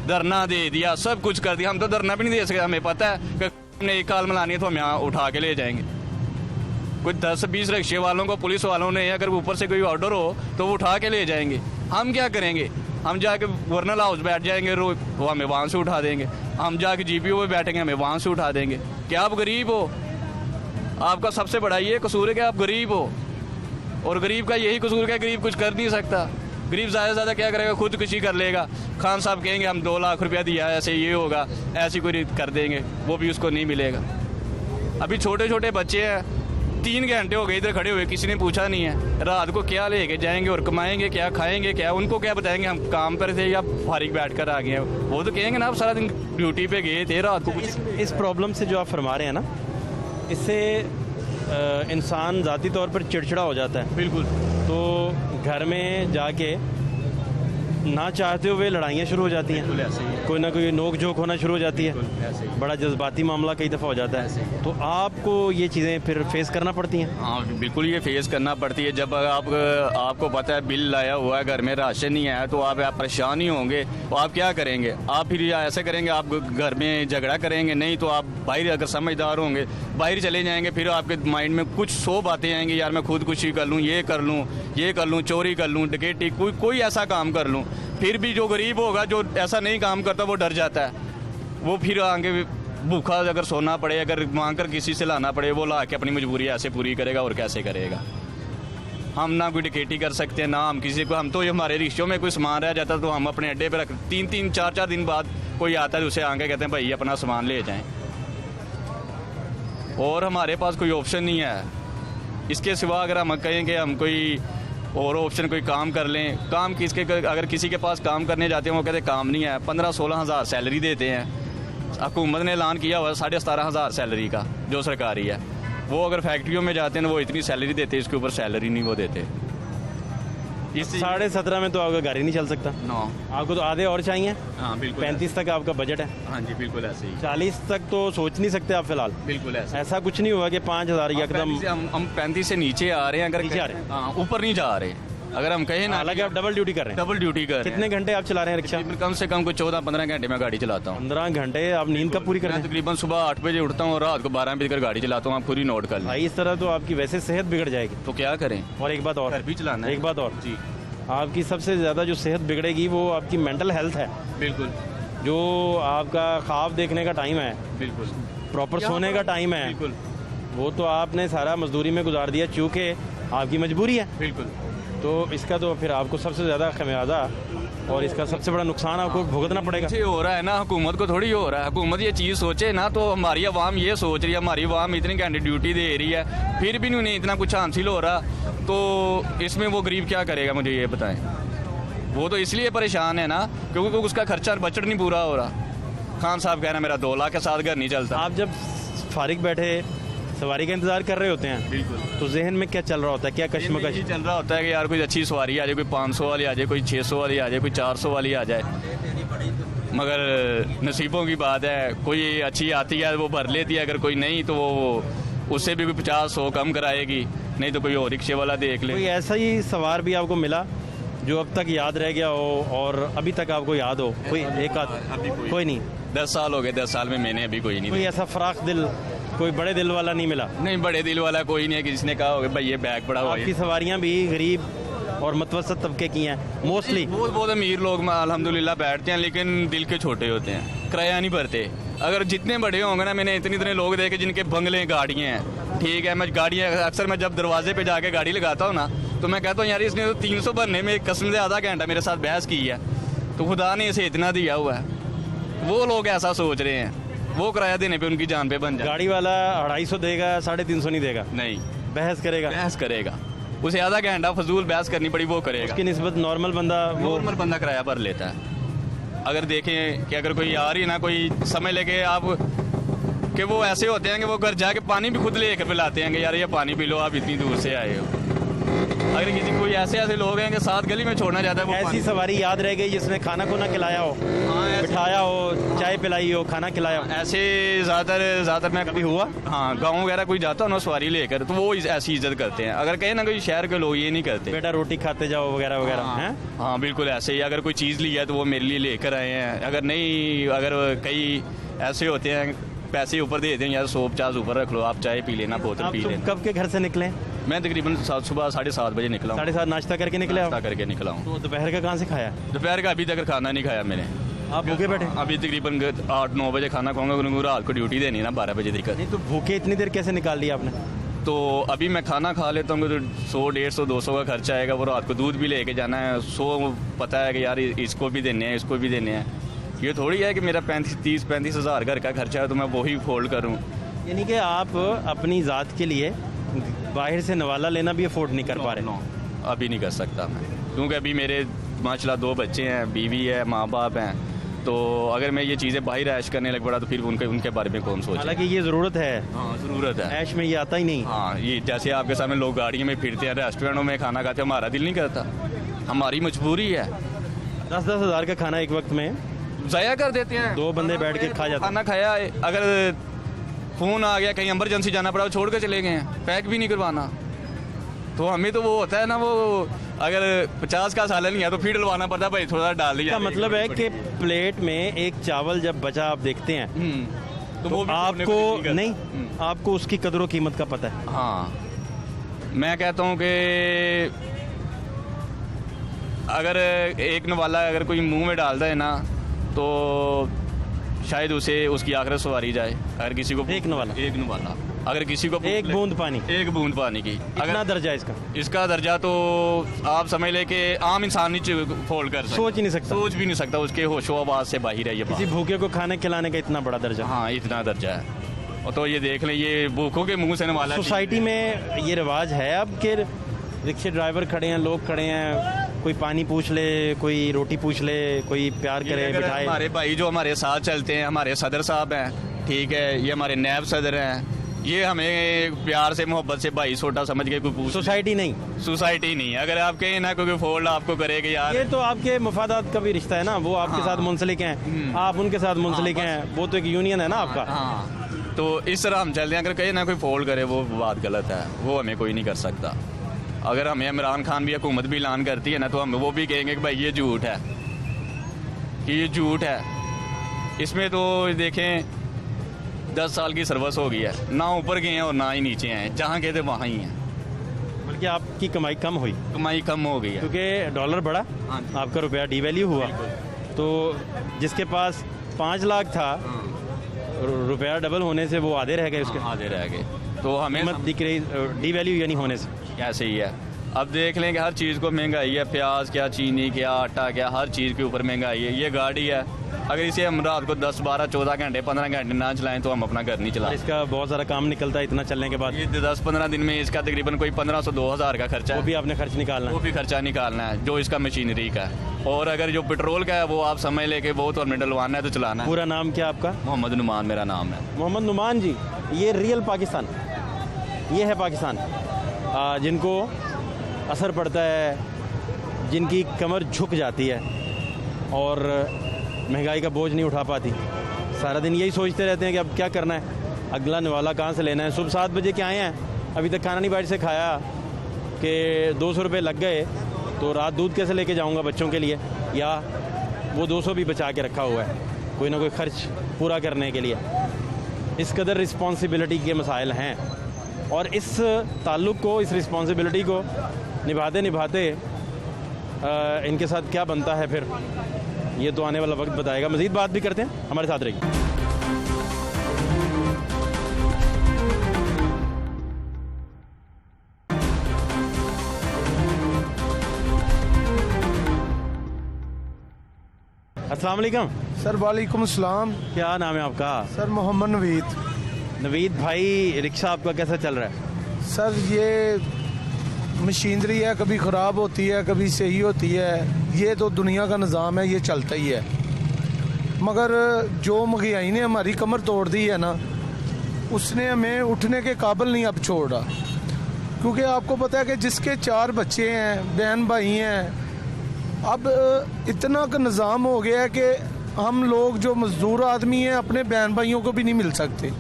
Speaker 6: धरना दे दिया, सब कुछ कर दिया। हम तो धरना भी नहीं दे सकते, हमें पता है कि हमने एक काल मनानी है तो हम यहाँ उठा के ले जाएंगे। कोई 10-20 रिक्शे वालों को, पुलिस वालों ने, अगर ऊपर से कोई ऑर्डर हो तो वो उठा के ले जाएंगे। हम क्या करेंगे? हम जाके वर्नल हाउस बैठ जाएंगे, वो हमें वहाँ से उठा देंगे। हम जाके GPO में बैठेंगे, हमें वहाँ से उठा देंगे। क्या आप गरीब हो? आपका सबसे बड़ा ये कसूर है कि आप गरीब हो, और गरीब का यही कसूर है, गरीब कुछ कर नहीं सकता। गरीब ज़्यादा से ज़्यादा क्या करेगा? खुदकुशी कर लेगा। खान साहब कहेंगे हम 2 लाख रुपया दिया है, ऐसे ये होगा, ऐसी कोई कर देंगे, वो भी उसको नहीं मिलेगा। अभी छोटे छोटे बच्चे हैं, 3 घंटे हो गए इधर खड़े हुए, किसी ने पूछा नहीं है रात को क्या लेके जाएंगे और कमाएंगे क्या, खाएंगे क्या? उनको क्या बताएंगे हम काम पर थे या फारिग बैठ कर आ गए हैं? वो तो कहेंगे ना आप सारा दिन ड्यूटी पे गए थे, रात को
Speaker 1: इस प्रॉब्लम से जो आप फरमा रहे हैं ना, इससे इंसान ज़ाती तौर पर चिड़चिड़ा हो जाता है।
Speaker 6: बिल्कुल।
Speaker 1: तो घर में जाके ना चाहते हुए लड़ाइयाँ शुरू हो जाती हैं, कोई ना कोई नोक झोंक होना शुरू हो जाती है, बड़ा जज्बाती मामला कई दफ़ा हो जाता है, तो आपको ये चीज़ें फिर फेस करना पड़ती हैं।
Speaker 6: हाँ बिल्कुल, ये फेस करना पड़ती है। जब आपको पता है बिल लाया हुआ है, घर में राशन नहीं आया, तो आप परेशान ही होंगे। तो आप क्या करेंगे? आप फिर ऐसे करेंगे, आप घर में झगड़ा करेंगे, नहीं तो आप बाहर अगर समझदार होंगे बाहर चले जाएंगे। फिर आपके माइंड में कुछ 100 बातें आएंगी, यार मैं खुदकुशी कर लूँ, ये कर लूँ, ये कर लूँ, चोरी कर लूँ, डकैती, कोई ऐसा काम कर लूँ। फिर भी जो गरीब होगा, जो ऐसा नहीं काम करता, वो डर जाता है। वो फिर आगे भूखा अगर सोना पड़े, अगर मांग कर किसी से लाना पड़े, वो ला के अपनी मजबूरी ऐसे पूरी करेगा, और कैसे करेगा। हम ना कोई डकैती कर सकते हैं, ना हम किसी को, हम तो ये हमारे रिश्तों में कोई सामान रह जाता तो हम अपने अड्डे पे रख 3-3 4-4 दिन बाद कोई आता है, उसे आके कहते हैं भाई अपना सामान ले जाएं, और हमारे पास कोई ऑप्शन नहीं है इसके सिवा। अगर हम कहें कि हम कोई और ऑप्शन कोई काम कर लें, काम किसके, अगर किसी के पास काम करने जाते हैं वो कहते काम नहीं है, 15-16 हज़ार सैलरी देते हैं। हुकूमत ने ऐलान किया हुआ है 17,500 सैलरी का, जो सरकारी है। वो अगर फैक्ट्रियों में जाते हैं वो इतनी सैलरी देते हैं, इसके ऊपर सैलरी नहीं वो देते।
Speaker 1: इस 17.5 में तो आपका गाड़ी नहीं चल सकता।
Speaker 6: नो,
Speaker 1: आपको तो आधे और चाहिए।
Speaker 6: हाँ बिल्कुल,
Speaker 1: 35 तक आपका बजट है।
Speaker 6: हाँ जी बिल्कुल ऐसे ही।
Speaker 1: 40 तक तो सोच नहीं सकते आप फिलहाल।
Speaker 6: बिल्कुल ऐसा
Speaker 1: कुछ नहीं हुआ कि 5,000 एकदम।
Speaker 6: हम 35 से नीचे आ रहे हैं, अगर
Speaker 1: नीचे आ रहे हैं।
Speaker 6: हाँ, ऊपर नहीं जा रहे। अगर हम कहें ना,
Speaker 1: हालांकि आप डबल ड्यूटी कर रहे हैं।
Speaker 6: डबल ड्यूटी कर रहे हैं।
Speaker 1: कितने घंटे आप चला रहे हैं रिक्शा?
Speaker 6: कम से कम कोई 14-15 घंटे में गाड़ी चलाता हूँ।
Speaker 1: 15 घंटे आप नींद कब पूरी कर रहे
Speaker 6: मैं
Speaker 1: हैं?
Speaker 6: तकरीबन सुबह 8 बजे उठता हूँ और रात को 12 बजे तक गाड़ी चलाता हूँ। आप पूरी नोट कर लें।
Speaker 1: भाई इस तरह तो आपकी वैसे सेहत बिगड़ जाएगी।
Speaker 6: तो क्या करें?
Speaker 1: और एक बात और,
Speaker 6: घर भी चलाना है।
Speaker 1: एक बात और
Speaker 6: जी
Speaker 1: आपकी सबसे ज़्यादा जो सेहत बिगड़ेगी वो आपकी मेंटल हेल्थ है।
Speaker 6: बिल्कुल
Speaker 1: जो आपका ख्वाब देखने का टाइम है,
Speaker 6: बिल्कुल,
Speaker 1: प्रॉपर सोने का टाइम है,
Speaker 6: बिल्कुल
Speaker 1: वो तो आपने सारा मजदूरी में गुजार दिया, चूँकि आपकी मजबूरी है।
Speaker 6: बिल्कुल।
Speaker 1: तो इसका तो फिर आपको सबसे ज़्यादा खमियाजा और इसका सबसे बड़ा नुकसान आपको भुगतना पड़ेगा।
Speaker 6: ये हो रहा है ना, हुकूमत को थोड़ी हो रहा है। हुकूमत ये चीज़ सोचे ना, तो हमारी आवाम ये सोच रही है, हमारी आवाम इतनी घंटे ड्यूटी दे रही है, फिर भी उन्हें इतना कुछ हासिल हो रहा, तो इसमें वो गरीब क्या करेगा? मुझे ये बताएं। वो तो इसलिए परेशान है ना क्योंकि उसका खर्चा बजट नहीं पूरा हो रहा। खान साहब कह रहे हैं मेरा 2 लाख के साथ घर नहीं चलता।
Speaker 1: आप जब फारिग बैठे सवारी का इंतजार कर रहे होते हैं,
Speaker 6: बिल्कुल,
Speaker 1: तो जहन में क्या चल रहा होता है? क्या कश्मकश
Speaker 6: ये चल रहा होता है कि यार कोई अच्छी सवारी आ जाए, कोई 500 वाली आ जाए, कोई 600 वाली आ जाए, कोई 400 वाली आ जाए। मगर नसीबों की बात है, कोई अच्छी आती है वो भर लेती है, अगर कोई नहीं तो वो उससे भी कोई 50-100 कम कराएगी, नहीं तो कोई और रिक्शे वाला देख ले।
Speaker 1: कोई ऐसा ही सवार भी आपको मिला जो अब तक याद रह गया हो और अभी तक आपको याद हो? कोई एक आध? कोई नहीं।
Speaker 6: 10 साल हो गए, 10 साल में मैंने अभी कोई नहीं
Speaker 1: कोई ऐसा फराख दिल, कोई बड़े दिल वाला नहीं मिला?
Speaker 6: नहीं, बड़े दिल वाला कोई नहीं है कि जिसने कहा होगा भाई ये बैग पड़ा हुआ
Speaker 1: आपकी
Speaker 6: है।
Speaker 1: सवारियां भी गरीब और मतवसत तबके की हैं मोस्टली?
Speaker 6: बहुत अमीर लोग अल्हम्दुलिल्लाह बैठते हैं, लेकिन दिल के छोटे होते हैं, किराया नहीं भरते। अगर जितने बड़े होंगे ना, मैंने इतने लोग देखे जिनके बंगले गाड़ियाँ हैं, ठीक है, मैं गाड़ियाँ अक्सर मैं जब दरवाजे पे जाके गाड़ी लगाता हूँ ना, तो मैं कहता हूँ यार इसने तो 300 भरने में कसम से आधा घंटा मेरे साथ बहस की है, तो खुदा ने इसे इतना दिया हुआ है। वो लोग ऐसा सोच रहे हैं, वो किराया देने पे उनकी जान पे बन जाए।
Speaker 1: गाड़ी वाला 250 देगा, 350 नहीं देगा,
Speaker 6: नहीं,
Speaker 1: बहस करेगा।
Speaker 6: बहस करेगा, उसे आधा घंटा फजूल बहस करनी पड़ी, वो करेगा।
Speaker 1: उसकी निस्बत नॉर्मल बंदा, वो
Speaker 6: नॉर्मल बंदा किराया भर लेता है। अगर देखें कि अगर कोई आ रही ना, कोई समझ लेके आप कि वो ऐसे होते हैं कि वो घर जाके पानी भी खुद लेकर पिलाते हैं कि यार ये पानी पी लो, आप इतनी दूर से आए हो। अगर किसी कोई ऐसे लोग हैं कि साथ गली में छोड़ना चाहता है, वो
Speaker 1: ऐसी सवारी याद रह गई जिसने खाना खुना खिलाया हो, बिठाया हो, चाय पिलाई हो, खाना खिलाया हो?
Speaker 6: ऐसे ज़्यादातर मैं कभी हुआ, हाँ, गाँव वगैरह कोई जाता हो ना सवारी लेकर, तो वो ऐसी इज्जत करते हैं। अगर कहे ना कोई शहर के लोग ये नहीं करते,
Speaker 1: बेटा रोटी खाते जाओ वगैरह वगैरह, हैं?
Speaker 6: हाँ बिल्कुल ऐसे ही। अगर कोई चीज़ ली है तो वो मेरे लिए लेकर आए हैं, अगर नहीं, अगर कई ऐसे होते हैं पैसे ऊपर दे देते हैं, यार 150 ऊपर रख लो, आप चाय पी लेना, बोतल पी लेना।
Speaker 1: कब के घर से निकले?
Speaker 6: मैं तकरीबन सुबह 7:30 बजे निकला हूँ।
Speaker 1: 7:30 नाश्ता करके निकले?
Speaker 6: नाश्ता करके निकला हूँ।
Speaker 1: तो दोपहर का कहाँ से खाया?
Speaker 6: दोपहर का अभी तक खाना नहीं खाया मैंने।
Speaker 1: आप भूखे बैठे?
Speaker 6: अभी तकरीबन 8-9 बजे खाना खाऊंगा, क्योंकि रात को ड्यूटी देनी है ना 12 बजे तक।
Speaker 1: नहीं तो भूखे इतनी देर कैसे निकाल लिया आपने?
Speaker 6: तो अभी मैं खाना खा लेता हूँ तो 100-150-200 का खर्चा आएगा, वो रात को दूध भी लेके जाना है, 100 पता है कि यार इसको भी देने हैं, इसको भी देने हैं। ये थोड़ी है कि मेरा 30-35 हज़ार घर का खर्चा है तो मैं वही फोल्ड करूँ।
Speaker 1: यानी कि आप अपनी ज़ात के लिए बाहर से नवाला लेना भी अफोर्ड नहीं कर पा रहे?
Speaker 6: अभी नहीं कर सकता मैं, क्योंकि अभी मेरे माशाल्लाह 2 बच्चे हैं, बीवी है, माँ बाप हैं, तो अगर मैं ये चीज़ें बाहर ऐश करने लग पड़ा तो फिर उनके बारे में कौन सोचे?
Speaker 1: हालांकि ये ज़रूरत है।
Speaker 6: हाँ ज़रूरत है,
Speaker 1: ऐश में ये आता ही नहीं।
Speaker 6: हाँ, ये जैसे आपके सामने लोग गाड़ियों में फिरते हैं, रेस्टोरेंटों में खाना खाते हैं, हमारा दिल नहीं करता, हमारी मजबूरी है।
Speaker 1: 10-10 हज़ार का खाना एक वक्त में
Speaker 6: ज़ाया कर देते हैं।
Speaker 1: 2 बंदे बैठ के खा जाते हैं।
Speaker 6: खाना खाया है, अगर फ़ोन आ गया कहीं इमरजेंसी जाना पड़ा, वो छोड़ के चले गए हैं, पैक भी नहीं करवाना। तो हमें तो वो होता है ना, वो अगर 50 का सालन नहीं है तो फिर डलवाना पड़ता है, भाई थोड़ा डाल दिया।
Speaker 1: इसका मतलब है कि प्लेट में एक चावल जब बचा आप देखते हैं
Speaker 6: तो
Speaker 1: तो
Speaker 6: वो भी
Speaker 1: आपको
Speaker 6: करने
Speaker 1: नहीं, आपको उसकी कदर कीमत का पता है।
Speaker 6: हाँ, मैं कहता हूँ कि अगर एक नवाला अगर कोई मुंह में डालता है ना तो शायद उसे उसकी आखिरत सवारी जाए। अगर किसी को
Speaker 1: एक नवाला
Speaker 6: अगर किसी को
Speaker 1: एक बूंद पानी
Speaker 6: की
Speaker 1: कितना दर्जा है इसका?
Speaker 6: इसका दर्जा तो आप समझ ले कि आम इंसान नहीं फोल्ड कर सकता,
Speaker 1: सोच ही नहीं सकता।
Speaker 6: सोच भी नहीं सकता, उसके होशो आवाज से बाहर है ये बात।
Speaker 1: किसी भूखे को खाने खिलाने का इतना बड़ा दर्जा।
Speaker 6: हाँ, इतना दर्जा है। और तो ये देख लें, ये भूखों के मुंह से नवाला।
Speaker 1: सोसाइटी में ये रिवाज है अब कि रिक्शे ड्राइवर खड़े हैं, लोग खड़े हैं, कोई पानी पूछ ले, कोई रोटी पूछ ले, कोई प्यार करे, बिठाए।
Speaker 6: हमारे भाई जो हमारे साथ चलते हैं, हमारे सदर साहब हैं, ठीक है, ये हमारे नैब सदर हैं, ये हमें प्यार से मोहब्बत से भाई छोटा समझ के कोई पूछ।
Speaker 1: सोसाइटी नहीं,
Speaker 6: अगर आप कहें ना कोई फोल्ड आपको करेगा यार,
Speaker 1: ये तो आपके मफादात का भी रिश्ता है ना, वो आपके साथ मुंसलिक हैं, आप उनके साथ मुंसलिक हैं, वो तो एक यूनियन है ना आपका।
Speaker 6: हाँ, तो इस तरह हम चलते हैं। अगर कहे ना कोई फोल्ड करे, वो बात गलत है, वो हमें कोई नहीं कर सकता। अगर हमें इमरान खान भी हुकूमत भी ऐलान करती है ना, तो हम वो भी कहेंगे कि भाई ये झूठ है, कि ये झूठ है। इसमें तो देखें 10 साल की सर्विस हो गई है, ना ऊपर गए हैं और ना ही नीचे हैं, जहाँ गए थे वहाँ ही हैं।
Speaker 1: बल्कि आपकी कमाई कम हुई,
Speaker 6: कमाई कम हो गई है
Speaker 1: क्योंकि डॉलर बढ़ा,
Speaker 6: हाँ जी।
Speaker 1: आपका रुपया डीवैल्यू हुआ, तो जिसके पास 5 लाख था, रुपया डबल होने से वो आधे रह गए, उसके
Speaker 6: आधे रह गए। तो हमें
Speaker 1: कीमत दिख रही डीवैल्यू यानी होने से।
Speaker 6: ऐसे ही है। अब देख लें कि हर चीज़ को महंगाई है, प्याज क्या, चीनी क्या, आटा क्या, हर चीज़ के ऊपर महंगाई है। ये गाड़ी है, अगर इसे हम रात को 10, 12, 14 घंटे, 15 घंटे ना चलाएं तो हम अपना घर नहीं चला।
Speaker 1: इसका बहुत सारा काम निकलता है इतना चलने के बाद।
Speaker 6: ये 10-15 दिन में इसका तकरीबन कोई 1500-2000 का खर्चा है।
Speaker 1: वो भी आपने खर्च निकालना
Speaker 6: वो भी खर्चा निकालना है, जो इसका मशीनरी का है। और अगर जो पेट्रोल का है वो आप समझ ले कि वो तो हमें डलवाना है, तो चलाना है।
Speaker 1: पूरा नाम क्या आपका?
Speaker 6: मोहम्मद नुमान मेरा नाम है।
Speaker 1: मोहम्मद नुमान जी, ये रियल पाकिस्तान, ये है पाकिस्तान, जिनको असर पड़ता है, जिनकी कमर झुक जाती है और महंगाई का बोझ नहीं उठा पाती, सारा दिन यही सोचते रहते हैं कि अब क्या करना है, अगला निवाला कहाँ से लेना है। सुबह 7 बजे के आए हैं, अभी तक खाना नहीं बाहर से खाया, कि 200 रुपये लग गए तो रात दूध कैसे लेके जाऊंगा बच्चों के लिए, या वो 200 भी बचा के रखा हुआ है कोई ना कोई खर्च पूरा करने के लिए। इस कदर रिस्पॉन्सिबिलिटी के मसाइल हैं, और इस ताल्लुक़ को, इस रिस्पॉन्सिबिलिटी को निभाते निभाते इनके साथ क्या बनता है फिर, ये तो आने वाला वक्त बताएगा। मज़ीद बात भी करते हैं, हमारे साथ रहिए। अस्सलाम वालेकुम
Speaker 7: सर। वालेकुम अस्सलाम।
Speaker 1: क्या नाम है आपका?
Speaker 7: सर मोहम्मद नवीद।
Speaker 1: नवीद भाई, रिक्शा आपका कैसा चल रहा है?
Speaker 7: सर ये मशीनरी है, कभी ख़राब होती है, कभी सही होती है, ये तो दुनिया का निज़ाम है, ये चलता ही है। मगर जो महंगाई ने हमारी कमर तोड़ दी है ना, उसने हमें उठने के काबिल नहीं अब छोड़ा। क्योंकि आपको पता है कि जिसके 4 बच्चे हैं, बहन भाई हैं, अब इतना का निज़ाम हो गया है कि हम लोग जो मज़दूर आदमी हैं अपने बहन भाइयों को भी नहीं मिल सकते।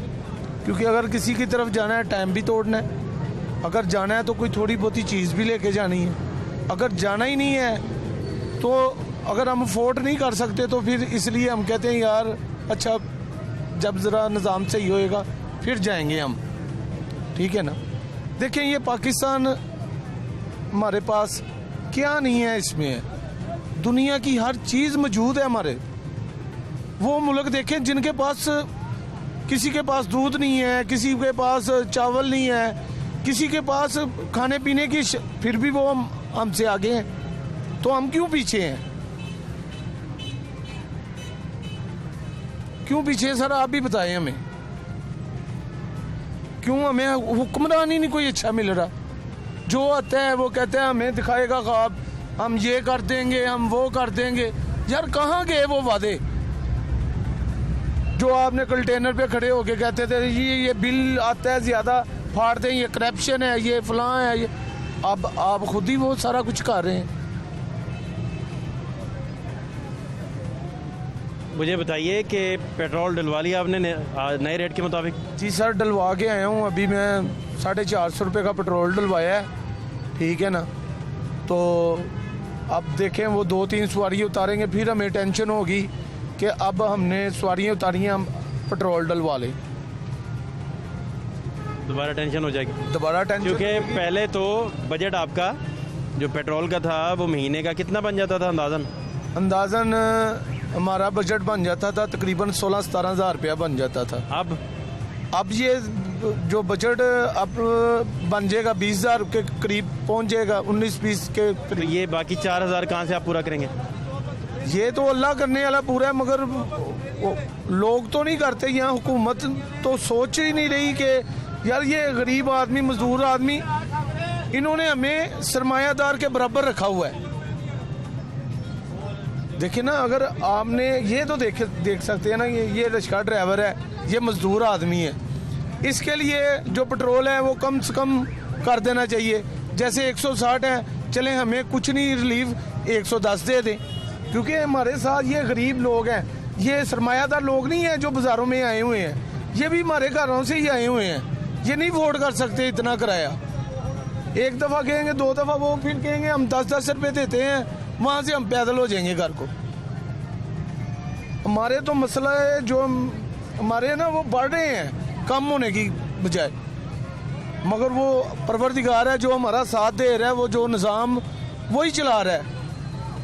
Speaker 7: क्योंकि अगर किसी की तरफ जाना है, टाइम भी तोड़ना है, अगर जाना है तो कोई थोड़ी बहुती चीज़ भी लेके जानी है। अगर जाना ही नहीं है तो अगर हम अफोर्ड नहीं कर सकते तो फिर इसलिए हम कहते हैं यार अच्छा, जब ज़रा निज़ाम सही होएगा फिर जाएंगे हम, ठीक है ना। देखें ये पाकिस्तान हमारे पास क्या नहीं है, इसमें दुनिया की हर चीज़ मौजूद है हमारे। वो मुल्क देखें जिनके पास, किसी के पास दूध नहीं है, किसी के पास चावल नहीं है, किसी के पास खाने पीने की, फिर भी वो हमसे आगे हैं। तो हम क्यों पीछे हैं? क्यों पीछे सर, आप भी बताएं हमें, क्यों हमें हुक्मरान ही नहीं कोई अच्छा मिल रहा? जो आता है वो कहता है हमें दिखाएगा ख्वाब, हम ये कर देंगे, हम वो कर देंगे। यार कहाँ गए वो वादे जो आपने कंटेनर पे खड़े होके कहते थे ये बिल आता है ज़्यादा, फाड़ दें, ये करप्शन है, ये फलां है, ये अब आप खुद ही वो सारा कुछ कर रहे हैं।
Speaker 1: मुझे बताइए कि पेट्रोल डलवा लिया आपने नए रेट के मुताबिक?
Speaker 7: जी सर, डलवा के आया हूँ। अभी मैं 450 रुपये का पेट्रोल डलवाया है, ठीक है ना। तो अब देखें, वो 2-3 सवारी उतारेंगे, फिर हमें टेंशन होगी कि अब हमने सवारियाँ उतारी हैं, हम पेट्रोल डलवा लें।
Speaker 1: दोबारा टेंशन हो जाएगी,
Speaker 7: दोबारा टेंशन,
Speaker 1: क्योंकि पहले तो बजट आपका जो पेट्रोल का था वो महीने का कितना बन जाता था
Speaker 7: अंदाज़न हमारा बजट बन जाता था तकरीबन 16-17 हज़ार रुपया बन जाता था। अब ये जो बजट अब बन जाएगा 20,000 के करीब पहुंच जाएगा, 19-20 के
Speaker 1: तो ये बाकी 4,000 कहाँ से आप पूरा करेंगे?
Speaker 7: ये तो अल्लाह करने वाला पूरा है, मगर लोग तो नहीं करते। यहाँ हुकूमत तो सोच ही नहीं रही कि यार ये गरीब आदमी, मजदूर आदमी, इन्होंने हमें सरमायादार के बराबर रखा हुआ है। देखिए ना, अगर आपने ये तो देख सकते हैं ना, ये रिक्शा ड्राइवर है, ये मजदूर आदमी है, इसके लिए जो पेट्रोल है वो कम से कम कर देना चाहिए। जैसे 160 है, चले हमें कुछ नहीं रिलीफ 110 दे दें, क्योंकि हमारे साथ ये गरीब लोग हैं, ये सरमायादार लोग नहीं हैं जो बाज़ारों में आए हुए हैं, ये भी हमारे घरों से ही आए हुए हैं, ये नहीं अफोर्ड कर सकते इतना किराया। एक दफ़ा कहेंगे, 2 दफ़ा वो फिर कहेंगे हम 10-10 रुपये देते हैं, वहाँ से हम पैदल हो जाएंगे घर को। हमारे तो मसला है जो हमारे ना वो बढ़ रहे हैं कम होने की बजाय, मगर वो परवरदिगार है जो हमारा साथ दे रहा है, वो जो निज़ाम वही चला रहा है,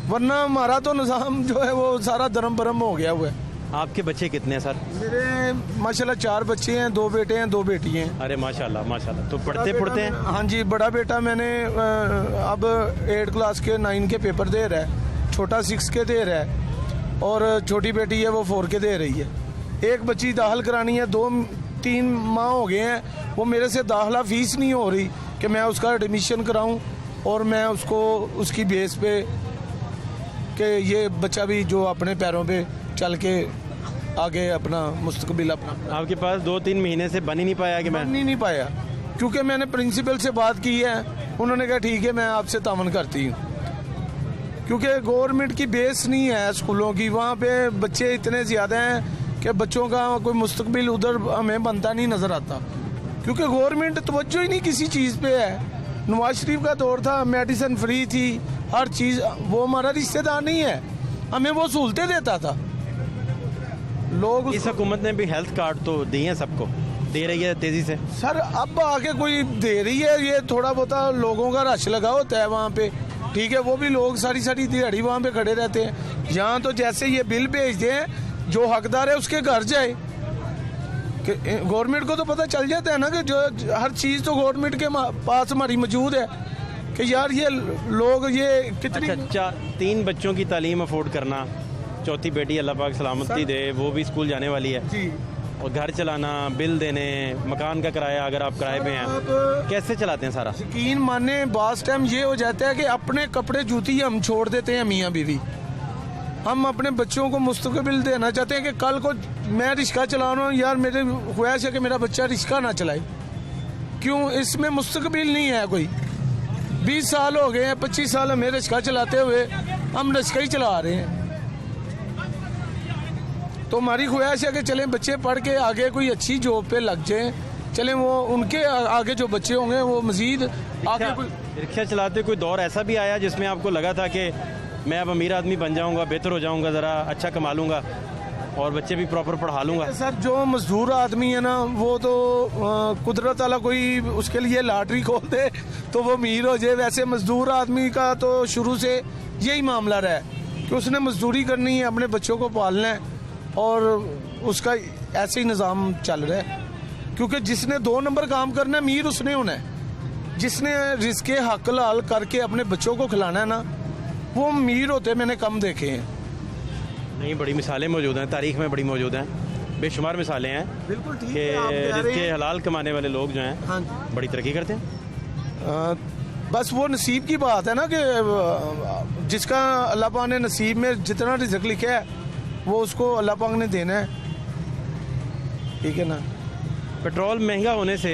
Speaker 7: वरना हमारा तो निज़ाम जो है वो सारा धर्म भरम हो गया हुआ है।
Speaker 1: आपके बच्चे कितने हैं सर?
Speaker 7: मेरे माशाल्लाह 4 बच्चे हैं, 2 बेटे हैं, 2 बेटी हैं।
Speaker 1: अरे माशाल्लाह माशाल्लाह। तो पढ़ते हैं?
Speaker 7: हाँ जी, बड़ा बेटा मैंने अब 8 क्लास के 9 के पेपर दे रहा है, छोटा 6 के दे रहा है, और छोटी बेटी है वो 4 के दे रही है। एक बच्ची दाखिल करानी है, 2-3 माह हो गए हैं, वो मेरे से दाखिला फ़ीस नहीं हो रही कि मैं उसका एडमिशन कराऊं और मैं उसको उसकी बेस पे कि ये बच्चा भी जो अपने पैरों पे चल के आगे अपना मुस्तकबिल अपना।
Speaker 1: आपके पास 2-3 महीने से बन ही नहीं पाया? कि मैं
Speaker 7: बन ही नहीं पाया, क्योंकि मैंने प्रिंसिपल से बात की है, उन्होंने कहा ठीक है मैं आपसे तामन करती हूँ, क्योंकि गवर्नमेंट की बेस नहीं है स्कूलों की, वहाँ पे बच्चे इतने ज़्यादा हैं कि बच्चों का कोई मुस्तकबिल उधर हमें बनता नहीं नज़र आता, क्योंकि गवर्नमेंट तवज्जो ही नहीं किसी चीज़ पे है। नवाज शरीफ का दौर था, मेडिसिन फ्री थी, हर चीज़, वो हमारा रिश्तेदार नहीं है, हमें वो सहूलतें देता था। लोग
Speaker 1: इस हुकूमत ने भी हेल्थ कार्ड तो दिए हैं, सबको दे रही है तेज़ी से
Speaker 7: सर, अब आके कोई दे रही है, ये थोड़ा बहुत लोगों का रश लगा होता है वहाँ पे, ठीक है, वो भी लोग सारी दिहाड़ी वहाँ पे खड़े रहते हैं। यहाँ तो जैसे ये बिल भेजते हैं, जो हकदार है उसके घर जाए, कि गवर्नमेंट को तो पता चल जाता है ना कि जो हर चीज़ तो गवर्नमेंट के पास हमारी मौजूद है, कि यार ये लोग ये कितनी।
Speaker 1: अच्छा, 3 बच्चों की तालीम अफोर्ड करना, चौथी बेटी अल्लाह पाक सलामती दे, वो भी स्कूल जाने वाली है
Speaker 7: जी,
Speaker 1: और घर चलाना, बिल देने, मकान का किराया अगर आप किराए पे हैं, कैसे चलाते हैं सारा?
Speaker 7: यकीन माने बास टाइम ये हो जाता है कि अपने कपड़े जूती हम छोड़ देते हैं मियाँ बीवी, हम अपने बच्चों को मुस्तकबिल देना चाहते हैं कि कल को मैं रिक्शा चला रहा हूँ, यार मेरे ख्वाहिश है कि मेरा बच्चा रिक्शा ना चलाए, क्यों, इसमें मुस्तकबिल नहीं है कोई। 20 साल हो गए हैं, 25 साल हमें रिक्शा चलाते हुए, हम रिक्शा ही चला रहे हैं, तो हमारी ख्वाहिश है कि चलें बच्चे पढ़ के आगे कोई अच्छी जॉब पे लग जाएं, चलें वो उनके आगे जो बच्चे होंगे वो मजीद आगे
Speaker 1: रिक्शा चलाते कोई दौर ऐसा भी आया जिसमें आपको लगा था कि मैं अब अमीर आदमी बन जाऊंगा, बेहतर हो जाऊंगा, ज़रा अच्छा कमा लूँगा और बच्चे भी प्रॉपर पढ़ा लूँगा?
Speaker 7: सर, जो मजदूर आदमी है ना, वो तो कुदरत वाला कोई उसके लिए लॉटरी खोल दे तो वो अमीर हो जाए। वैसे मजदूर आदमी का तो शुरू से यही मामला रहा है कि उसने मजदूरी करनी है, अपने बच्चों को पालना है, और उसका ऐसे ही निज़ाम चल रहा है, क्योंकि जिसने 2 नंबर काम करना है अमीर उसने होना है, जिसने रिस्के हक लाल करके अपने बच्चों को खिलाना है ना, वो अमीर होते मैंने कम देखे हैं।
Speaker 1: नहीं, बड़ी मिसालें मौजूद हैं, तारीख में बड़ी मौजूद हैं, बेशुमार मिसालें हैं।
Speaker 7: बिल्कुल ठीक
Speaker 1: कि
Speaker 7: है,
Speaker 1: जिसके हलाल कमाने वाले लोग जो हैं,
Speaker 7: हाँ,
Speaker 1: बड़ी तरक्की करते हैं।
Speaker 7: बस वो नसीब की बात है ना, कि जिसका अल्लाह पाक ने नसीब में जितना रिज़्क लिखा है वो उसको अल्लाह पाक ने देना है, ठीक है ना।
Speaker 1: पेट्रोल महंगा होने से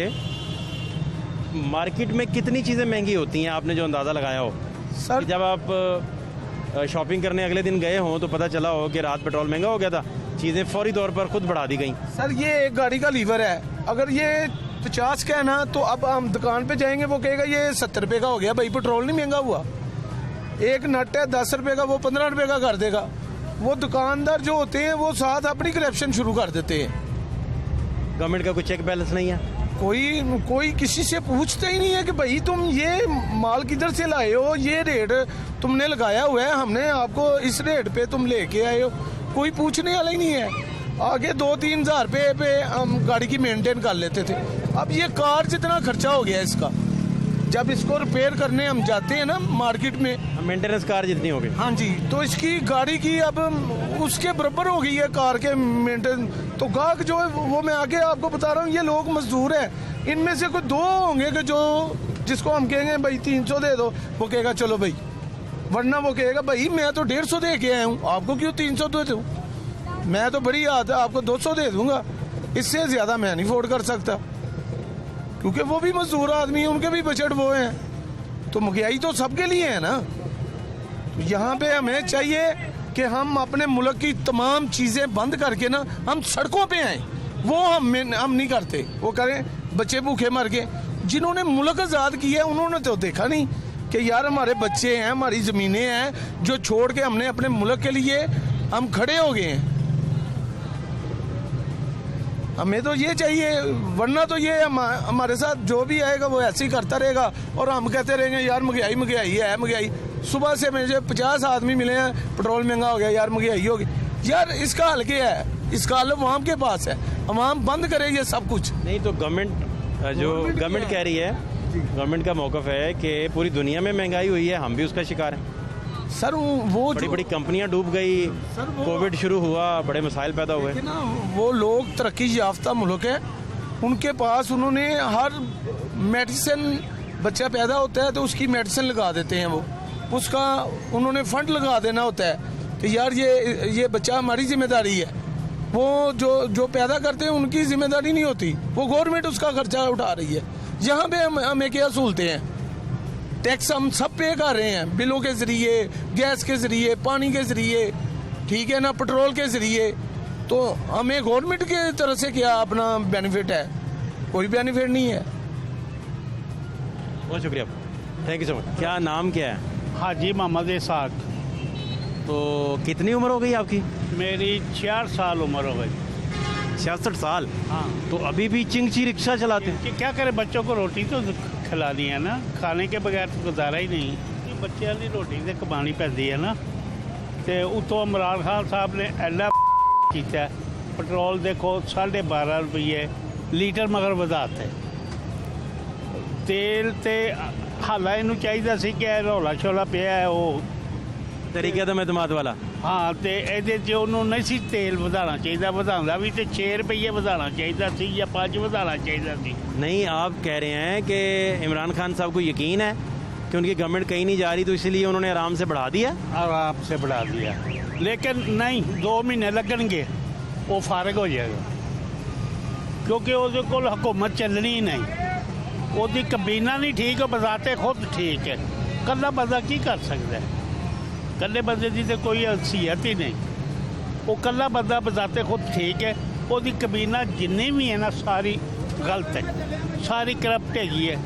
Speaker 1: मार्केट में कितनी चीज़ें महंगी होती हैं, आपने जो अंदाज़ा लगाया हो
Speaker 7: सर,
Speaker 1: जब आप शॉपिंग करने अगले दिन गए हों तो पता चला हो कि रात पेट्रोल महंगा हो गया था, चीज़ें फौरी तौर पर खुद बढ़ा दी गई।
Speaker 7: सर ये एक गाड़ी का लीवर है, अगर ये 50 का है ना तो अब हम दुकान पे जाएंगे, वो कहेगा ये 70 रुपये का हो गया, भाई पेट्रोल नहीं महंगा हुआ। एक नट है 10 रुपये का, वो 15 रुपये का कर देगा। वो दुकानदार जो होते हैं वो साथ अपनी करप्शन शुरू कर देते हैं।
Speaker 1: गवर्नमेंट का कोई चेक बैलेंस नहीं है,
Speaker 7: कोई किसी से पूछता ही नहीं है कि भाई तुम ये माल किधर से लाए हो, ये रेट तुमने लगाया हुआ है, हमने आपको इस रेट पे तुम लेके आए हो, कोई पूछने वाला ही नहीं है। आगे 2-3 हज़ार रुपये पे हम गाड़ी की मेंटेन कर लेते थे, अब ये कार जितना खर्चा हो गया इसका, जब इसको रिपेयर करने हम जाते हैं ना मार्केट में,
Speaker 1: मेंटेनेंस कार जितनी हो गई।
Speaker 7: हाँ जी, तो इसकी गाड़ी की अब उसके बराबर हो गई है कार के मेंटेन। तो गाहक जो है वो मैं आगे आपको बता रहा हूँ, ये लोग मजदूर हैं, इनमें से कोई 2 होंगे कि जो जिसको हम कहेंगे भाई 300 दे दो, वो कहेगा चलो भाई, वरना वो कहेगा भाई मैं तो 150 दे के आया हूँ, आपको क्यों 300 दे दूँ, मैं तो बड़ी आदत आपको 200 दे दूंगा, इससे ज़्यादा मैं नहीं अफोर्ड कर सकता, क्योंकि वो भी मजदूर आदमी है, उनके भी बजट वो हैं। तो महंगाई तो सबके लिए है ना। तो यहाँ पे हमें चाहिए कि हम अपने मुल्क की तमाम चीज़ें बंद करके ना हम सड़कों पे आए, वो हम नहीं करते। वो करें बच्चे भूखे मर गए, जिन्होंने मुल्क आज़ाद किया है उन्होंने तो देखा नहीं कि यार हमारे बच्चे हैं, हमारी ज़मीनें हैं जो छोड़ के हमने अपने मुल्क के लिए हम खड़े हो गए हैं। हमें तो ये चाहिए, वरना तो ये हमारे साथ जो भी आएगा वो ऐसे ही करता रहेगा और हम कहते रहेंगे यार महंगाई है महंगाई। सुबह से मुझे 50 आदमी मिले हैं, पेट्रोल महंगा हो गया यार, महंगाई होगी यार, इसका हल क्या है? इसका हल अवाम के पास है, अवाम बंद करे ये सब कुछ।
Speaker 1: नहीं तो गवर्नमेंट कह रही है, गवर्नमेंट का मौक़िफ़ है कि पूरी दुनिया में महंगाई हुई है, हम भी उसका शिकार हैं।
Speaker 7: सर वो
Speaker 1: बड़ी कंपनियां डूब गई, कोविड शुरू हुआ, बड़े मसाइल पैदा हुए
Speaker 7: ना। वो लोग तरक्की याफ्ता मुल्क है, उनके पास उन्होंने हर मेडिसिन, बच्चा पैदा होता है तो उसकी मेडिसिन लगा देते हैं, वो उसका उन्होंने फंड लगा देना होता है। तो यार ये बच्चा हमारी जिम्मेदारी है, वो जो पैदा करते हैं उनकी जिम्मेदारी नहीं होती, वो गवर्नमेंट उसका खर्चा उठा रही है। यहाँ पे हमें क्या सहूलतें हैं? टैक्स हम सब पे कर रहे हैं, बिलों के जरिए, गैस के जरिए, पानी के जरिए, ठीक है ना, पेट्रोल के जरिए। तो हमें गवर्नमेंट की तरफ से क्या अपना बेनिफिट है? कोई बेनिफिट नहीं है।
Speaker 1: बहुत शुक्रिया, थैंक यू सो मच। क्या नाम क्या है?
Speaker 8: हाजी मोहम्मद इसाक।
Speaker 1: तो कितनी उम्र हो गई आपकी?
Speaker 8: मेरी 66 साल उम्र हो गई।
Speaker 1: 66 साल?
Speaker 8: हाँ।
Speaker 1: तो अभी भी चिंगची रिक्शा चलाते हैं?
Speaker 8: क्या करें, बच्चों को रोटी तो खिलानी है ना, खाने के बगैर तो गुजारा ही नहीं। बच्चों की रोटी तो कमानी पैंदी है ना। तो उतो इमरान खान साहब ने ऐना किया, पेट्रोल देखो 12.5 रुपये लीटर मगर वधाते। तेल तो हालां इनू चाहिए सी कि रौला शौला पिया है वो
Speaker 1: तरीके तो एतमाद वाला।
Speaker 8: हाँ, तो ये उन्होंने नहीं सी तेल ਵਧਾਉਣਾ चाहिए, ਵਧਾਉਂਦਾ भी तो 6 रुपये ਵਧਾਉਣਾ चाहिए सी या 5 ਵਧਾਉਣਾ चाहिए सी।
Speaker 1: नहीं, आप कह रहे हैं कि इमरान खान साहब को यकीन है कि उनकी गवर्नमेंट कहीं नहीं जा रही, तो इसलिए उन्होंने आराम से बढ़ा दिया।
Speaker 8: आराम से बढ़ा दिया, लेकिन नहीं, 2 महीने लगेंगे वो फारग हो जाएगा, क्योंकि उसके कोल हुकूमत चलनी ही नहीं, उसकी कबीना नहीं ठीक, बजाते खुद ठीक है, कल्ला बंदा की कर सकता है? कल्ले बंदे की तो कोई हैसियत ही नहीं, वो कल्ला बंदा बजाते खुद ठीक है, उसकी कबीना जिन्नी भी है ना सारी गलत है, सारी करप्ट हैगी है,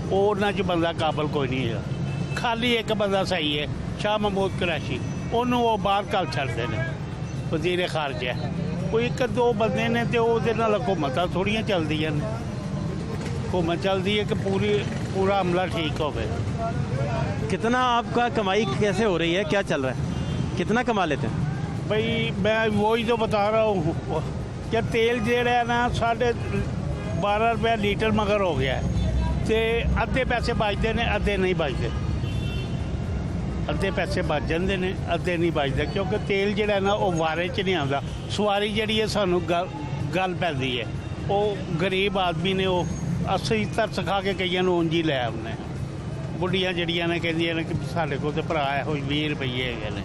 Speaker 8: उन्होंने च बंदा काबल कोई नहीं है। खाली एक बंदा सही है, शाह महमूद कुरैशी, उन्होंने वो बाहर कल छड़ते हैं, वजीर खारजा। कोई 1-2 बंदे ने तो हुकूमत थोड़ियाँ चलदियाँ ने, हुकूमत चलती है कि पूरा अमला ठीक हो गया।
Speaker 1: कितना आपका कमाई कैसे हो रही है, क्या चल रहा है, कितना कमा लेते हैं?
Speaker 8: भाई मैं वही तो बता रहा हूँ कि तेल जेड़ा है ना 12.5 रुपये लीटर मगर हो गया है, तो अद्धे पैसे बचते ने, अद्धे नहीं बचते, अद्धे पैसे बच जाते हैं, अद्धे नहीं बचते, क्योंकि तेल जेड़ा है ना वो वारे च नहीं आता। सवारी जी है सानू गल पैंदी है, वो गरीब आदमी ने वो 80 तरस खा के कई ऊंज ही लै आने, बुढ़िया जड़ियाँ ने कहदियाँ ने कि साढ़े को तो भरा है 20 रुपये है ने,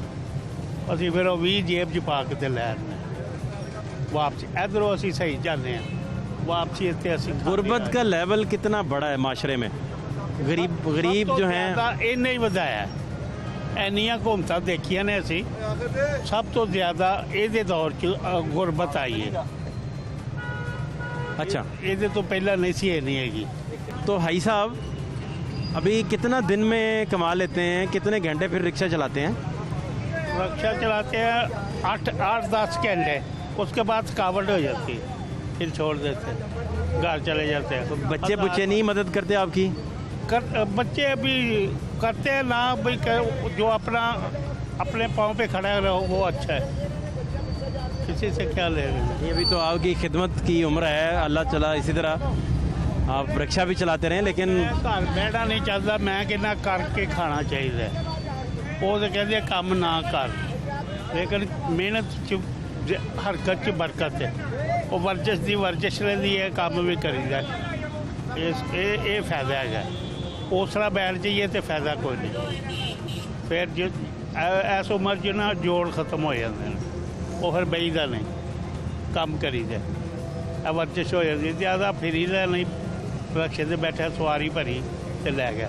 Speaker 8: असी फिर 20 जेब च पा के लै आने वापसी। इधरों असी सही जाते हैं, वापसी इतने असी।
Speaker 1: गुरबत का लेवल कितना बड़ा है माशरे में? गरीब जो हैं
Speaker 8: इन्हें ही वधाया, ਇੰਨੀਆਂ ਘੁੰਮਤਾਂ ਦੇਖੀਆਂ ਨੇ ਅਸੀਂ, ਸਭ ਤੋਂ ਜ਼ਿਆਦਾ ਇਹਦੇ ਦੌਰ 'ਚ ਗੁਰਬਤ ਆਈ ਹੈ।
Speaker 1: अच्छा,
Speaker 8: ਇਹਦੇ ਤੋਂ ਪਹਿਲਾਂ ਨਹੀਂ ਸੀ ਇੰਨੀ ਹੈਗੀ।
Speaker 1: तो भाई साहब अभी कितना दिन में कमा लेते हैं, कितने घंटे फिर रिक्शा चलाते हैं?
Speaker 8: रिक्शा चलाते हैं 8-10 घंटे, उसके बाद थकावट हो जाती है, फिर छोड़ देते हैं, घर चले जाते हैं।
Speaker 1: तो बच्चे बुच्चे नहीं मदद करते आपकी?
Speaker 8: बच्चे अभी करते हैं ना भाई, जो अपने पाँव पे खड़ा रहो वो अच्छा है, किसी से क्या लेगा।
Speaker 1: ये अभी तो आपकी खिदमत की उम्र है, अल्लाह चला इसी तरह आप रिक्शा भी चलाते रहें, लेकिन
Speaker 8: घर बैठा नहीं चलता, मैं कहना करके खाना चाहिए। वो तो कहते काम ना कर, लेकिन मेहनत च हरकत च बरकत है। वो वर्जिश की वर्जिश रहती है, काम भी करीदा, ये फायदा है। उस तरह बैठ जाइए तो फायदा कोई नहीं, फिर जो इस उम्र च ना जोड़ खत्म हो जाते हैं, वो फिर बहीदा नहीं, काम करीदा, वर्जिश हो जाती। ज़्यादा फिरी दा नहीं, रक्शे से बैठा सवारी भरी तो लै गया।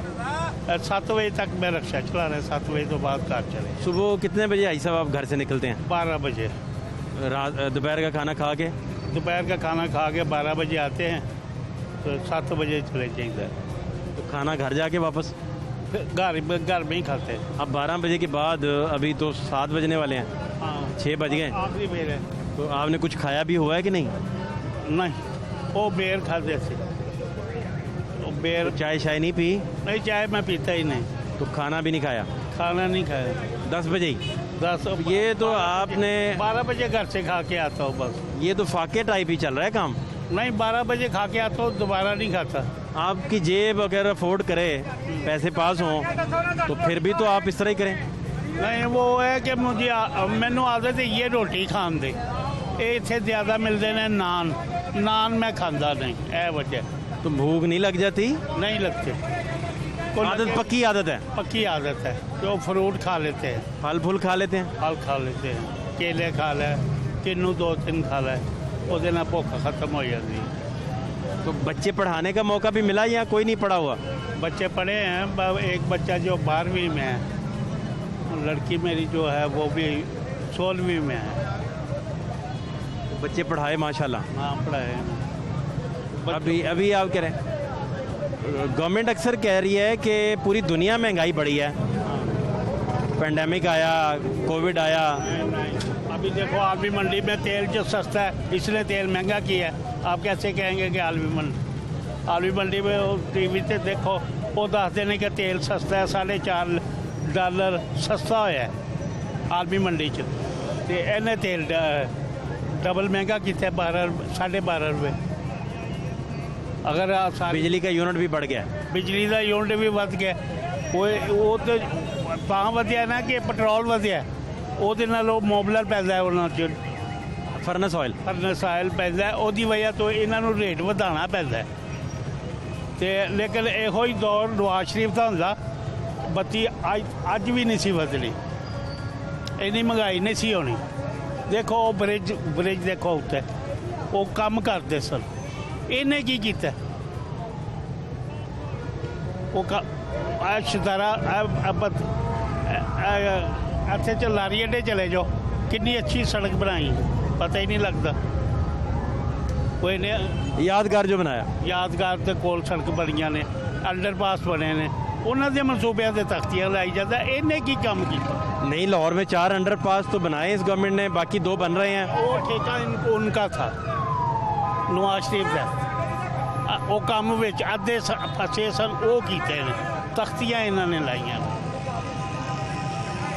Speaker 8: 7 बजे तक मैं रक्शा चला रहा, 7 बजे तो बाद घर चले।
Speaker 1: सुबह कितने बजे आई साहब आप घर से निकलते हैं?
Speaker 8: 12 बजे
Speaker 1: रात दोपहर का खाना खा के?
Speaker 8: दोपहर का खाना खा के 12 बजे आते हैं, तो 7 बजे चले जाइए।
Speaker 1: तो खाना घर जाके वापस?
Speaker 8: घर में ही खाते हैं।
Speaker 1: अब 12 बजे के बाद अभी तो 7 बजने वाले हैं,
Speaker 8: हाँ,
Speaker 1: 6 बज गए,
Speaker 8: आखिरी बेर है।
Speaker 1: तो आपने कुछ खाया भी हुआ है कि नहीं?
Speaker 8: नहीं, वो बेर खाते थे, वो बेर।
Speaker 1: तो चाय शाय नहीं पी?
Speaker 8: नहीं, चाय मैं पीता ही नहीं।
Speaker 1: तो खाना भी नहीं खाया?
Speaker 8: खाना नहीं खाया,
Speaker 1: 10 बजे ही?
Speaker 8: 10
Speaker 1: ये तो आपने
Speaker 8: 12 बजे घर से खा के आता हूँ बस।
Speaker 1: ये तो फाके टाइप ही चल रहा है काम।
Speaker 8: नहीं, 12 बजे खा के आता हूँ, दोबारा नहीं खाता।
Speaker 1: आपकी जेब अगर अफोर्ड करे, पैसे पास हों, तो फिर भी तो आप इस तरह ही करें।
Speaker 8: नहीं, वो है कि मुझे मैनू आदत है ये रोटी खान दे, ये इतने ज़्यादा मिलते हैं नान मैं खाता नहीं, है वजह।
Speaker 1: तो भूख नहीं लग जाती?
Speaker 8: नहीं लगते,
Speaker 1: आदत पक्की आदत है?
Speaker 8: पक्की आदत है। जो फ्रूट खा लेते हैं,
Speaker 1: फल फूल खा लेते हैं?
Speaker 8: फल खा लेते हैं, केले खा ले, किन्नू 2-3 खा ले, ਉਹਦੇ ਨਾਲ ਭੁੱਖ खत्म हो जाती है।
Speaker 1: तो बच्चे पढ़ाने का मौका भी मिला या कोई नहीं पढ़ा हुआ?
Speaker 8: बच्चे पढ़े हैं, एक बच्चा जो 12वीं में है, लड़की मेरी जो है वो भी 16वीं में है।
Speaker 1: तो बच्चे पढ़ाए माशाल्लाह?
Speaker 8: हाँ, पढ़ाए हैं।
Speaker 1: अभी आप कह रहे हैं गवर्नमेंट अक्सर कह रही है कि पूरी दुनिया महंगाई बढ़ी है, पेंडेमिक आया, कोविड आया।
Speaker 8: अभी देखो आलमी मंडी में तेल जो सस्ता है इसलिए तेल महंगा किया है। आप कैसे कहेंगे कि आलमी मंडी में टीवी से देखो वो दसते हैं कि तेल सस्ता है, $4.5 सस्ता होया है आलमी मंडी च, ते इन्हें तेल डबल महंगा किया 12.5 रुपये। अगर
Speaker 1: बिजली का यूनिट भी बढ़ गया?
Speaker 8: बिजली का यूनिट भी बढ़ गया, वो तो ਤਾਂ ਵਧਿਆ ਨਾ ਕਿ ਪੈਟਰੋਲ ਵਧਿਆ, ਉਹਦੇ ਨਾਲ ਉਹ ਮੋਬਲਰ ਪੈਂਦਾ ਉਹਨਾਂ 'ਚ,
Speaker 1: फर्नेस ऑयल
Speaker 8: ਪੈਂਦਾ, ਉਹਦੀ ਵਜ੍ਹਾ ਤੋਂ ਇਹਨਾਂ ਨੂੰ ਰੇਟ ਵਧਾਉਣਾ ਪੈਂਦਾ। ਤੇ ਲੇਕਿਨ ਇਹੋ ਹੀ ਦੌਰ ਨਵਾਜ਼ ਸ਼ਰੀਫ ਦਾ ਹੁੰਦਾ, ਬੱਤੀ ਅੱਜ ਵੀ ਨਹੀਂ ਸੀ ਵਧਣੀ, ਇੰਨੀ ਮਹਿੰਗਾਈ ਨਹੀਂ ਸੀ ਹੋਣੀ। ਦੇਖੋ ਉਹ ਬ੍ਰਿਜ ਦੇਖੋ ਉੱਤੇ ਉਹ ਕੰਮ ਕਰਦੇ ਸਨ, ਇਹਨੇ ਕੀ ਕੀਤਾ? ਉਹ ਸ਼ਦਾਰਾ ਇੱਥੇ ਚ ਲਾਰੀ ਅੱਡੇ ਚਲੇ ਜਾਓ, ਕਿੰਨੀ ਅੱਛੀ ਸੜਕ ਬਣਾਈ, ਪਤਾ ਹੀ ਨਹੀਂ ਲੱਗਦਾ। ਕੋਈ ਨੇ
Speaker 1: यादगार जो बनाया?
Speaker 8: ਯਾਦਗਾਰ ਦੇ ਕੋਲ ਸੜਕ ਬਣੀਆਂ ਨੇ, ਅੰਡਰਪਾਸ ਬਣੇ ਨੇ, ਉਹਨਾਂ ਦੇ ਮਨਸੂਬਿਆਂ ਦੇ ਤਖਤੀਆਂ ਲਾਈ ਜਾਂਦਾ, ਇਹਨੇ ਕੀ ਕੰਮ ਕੀਤਾ?
Speaker 1: नहीं, लाहौर में 4 अंडरपास तो बनाए इस गवर्नमेंट ने, बाकी 2 बन रहे हैं।
Speaker 8: ਉਹ ਠੇਕਾ ਉਨਕਾ ਥਾ ਨਵਾਜ਼ ਸ਼ਰੀਫ ਦਾ, ਉਹ ਕੰਮ ਵਿੱਚ ਅੱਧੇ ਫਸੇ ਸਨ, ਉਹ ਕੀਤੇ ਨੇ, ਤਖਤੀਆਂ ਇਹਨਾਂ ਨੇ ਲਾਈਆਂ।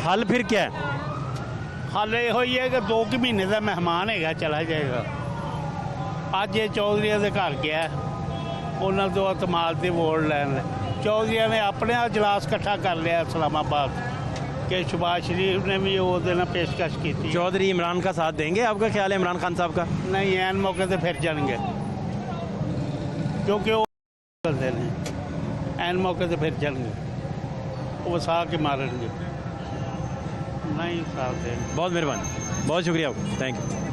Speaker 1: हल फिर क्या है?
Speaker 8: ਹੱਲ ਇਹੋ ਹੀ ਹੈ ਕਿ 2 ਮਹੀਨੇ ਦਾ ਮਹਿਮਾਨ ਹੈਗਾ, ਚਲਾ ਜਾਏਗਾ। ਅੱਜ ਇਹ ਚੌਧਰੀਆਂ ਦੇ ਘਰ ਗਿਆ, ਉਹਨਾਂ ਤੋਂ ਅਤਮਾਦ ਦੇ ਵੋਟ ਲੈਣ। ਚੌਧਰੀਆਂ ਨੇ ਆਪਣੇ ਅਜਲਾਸ ਇਕੱਠਾ ਕਰ ਲਿਆ इस्लामाबाद के, शहबाज शरीफ ने भी ਉਹਦੇ ਨਾਲ पेशकश की।
Speaker 1: चौधरी इमरान का साथ देंगे? आपका ख्याल है इमरान खान साहब का?
Speaker 8: नहीं, एन मौके से फिर जाएंगे, क्योंकि वो करते हैं एन मौके से फिर जाएंगे, वो वसा के मारेंगे, नहीं साथ देंगे।
Speaker 1: बहुत मेहरबानी, बहुत शुक्रिया, थैंक यू।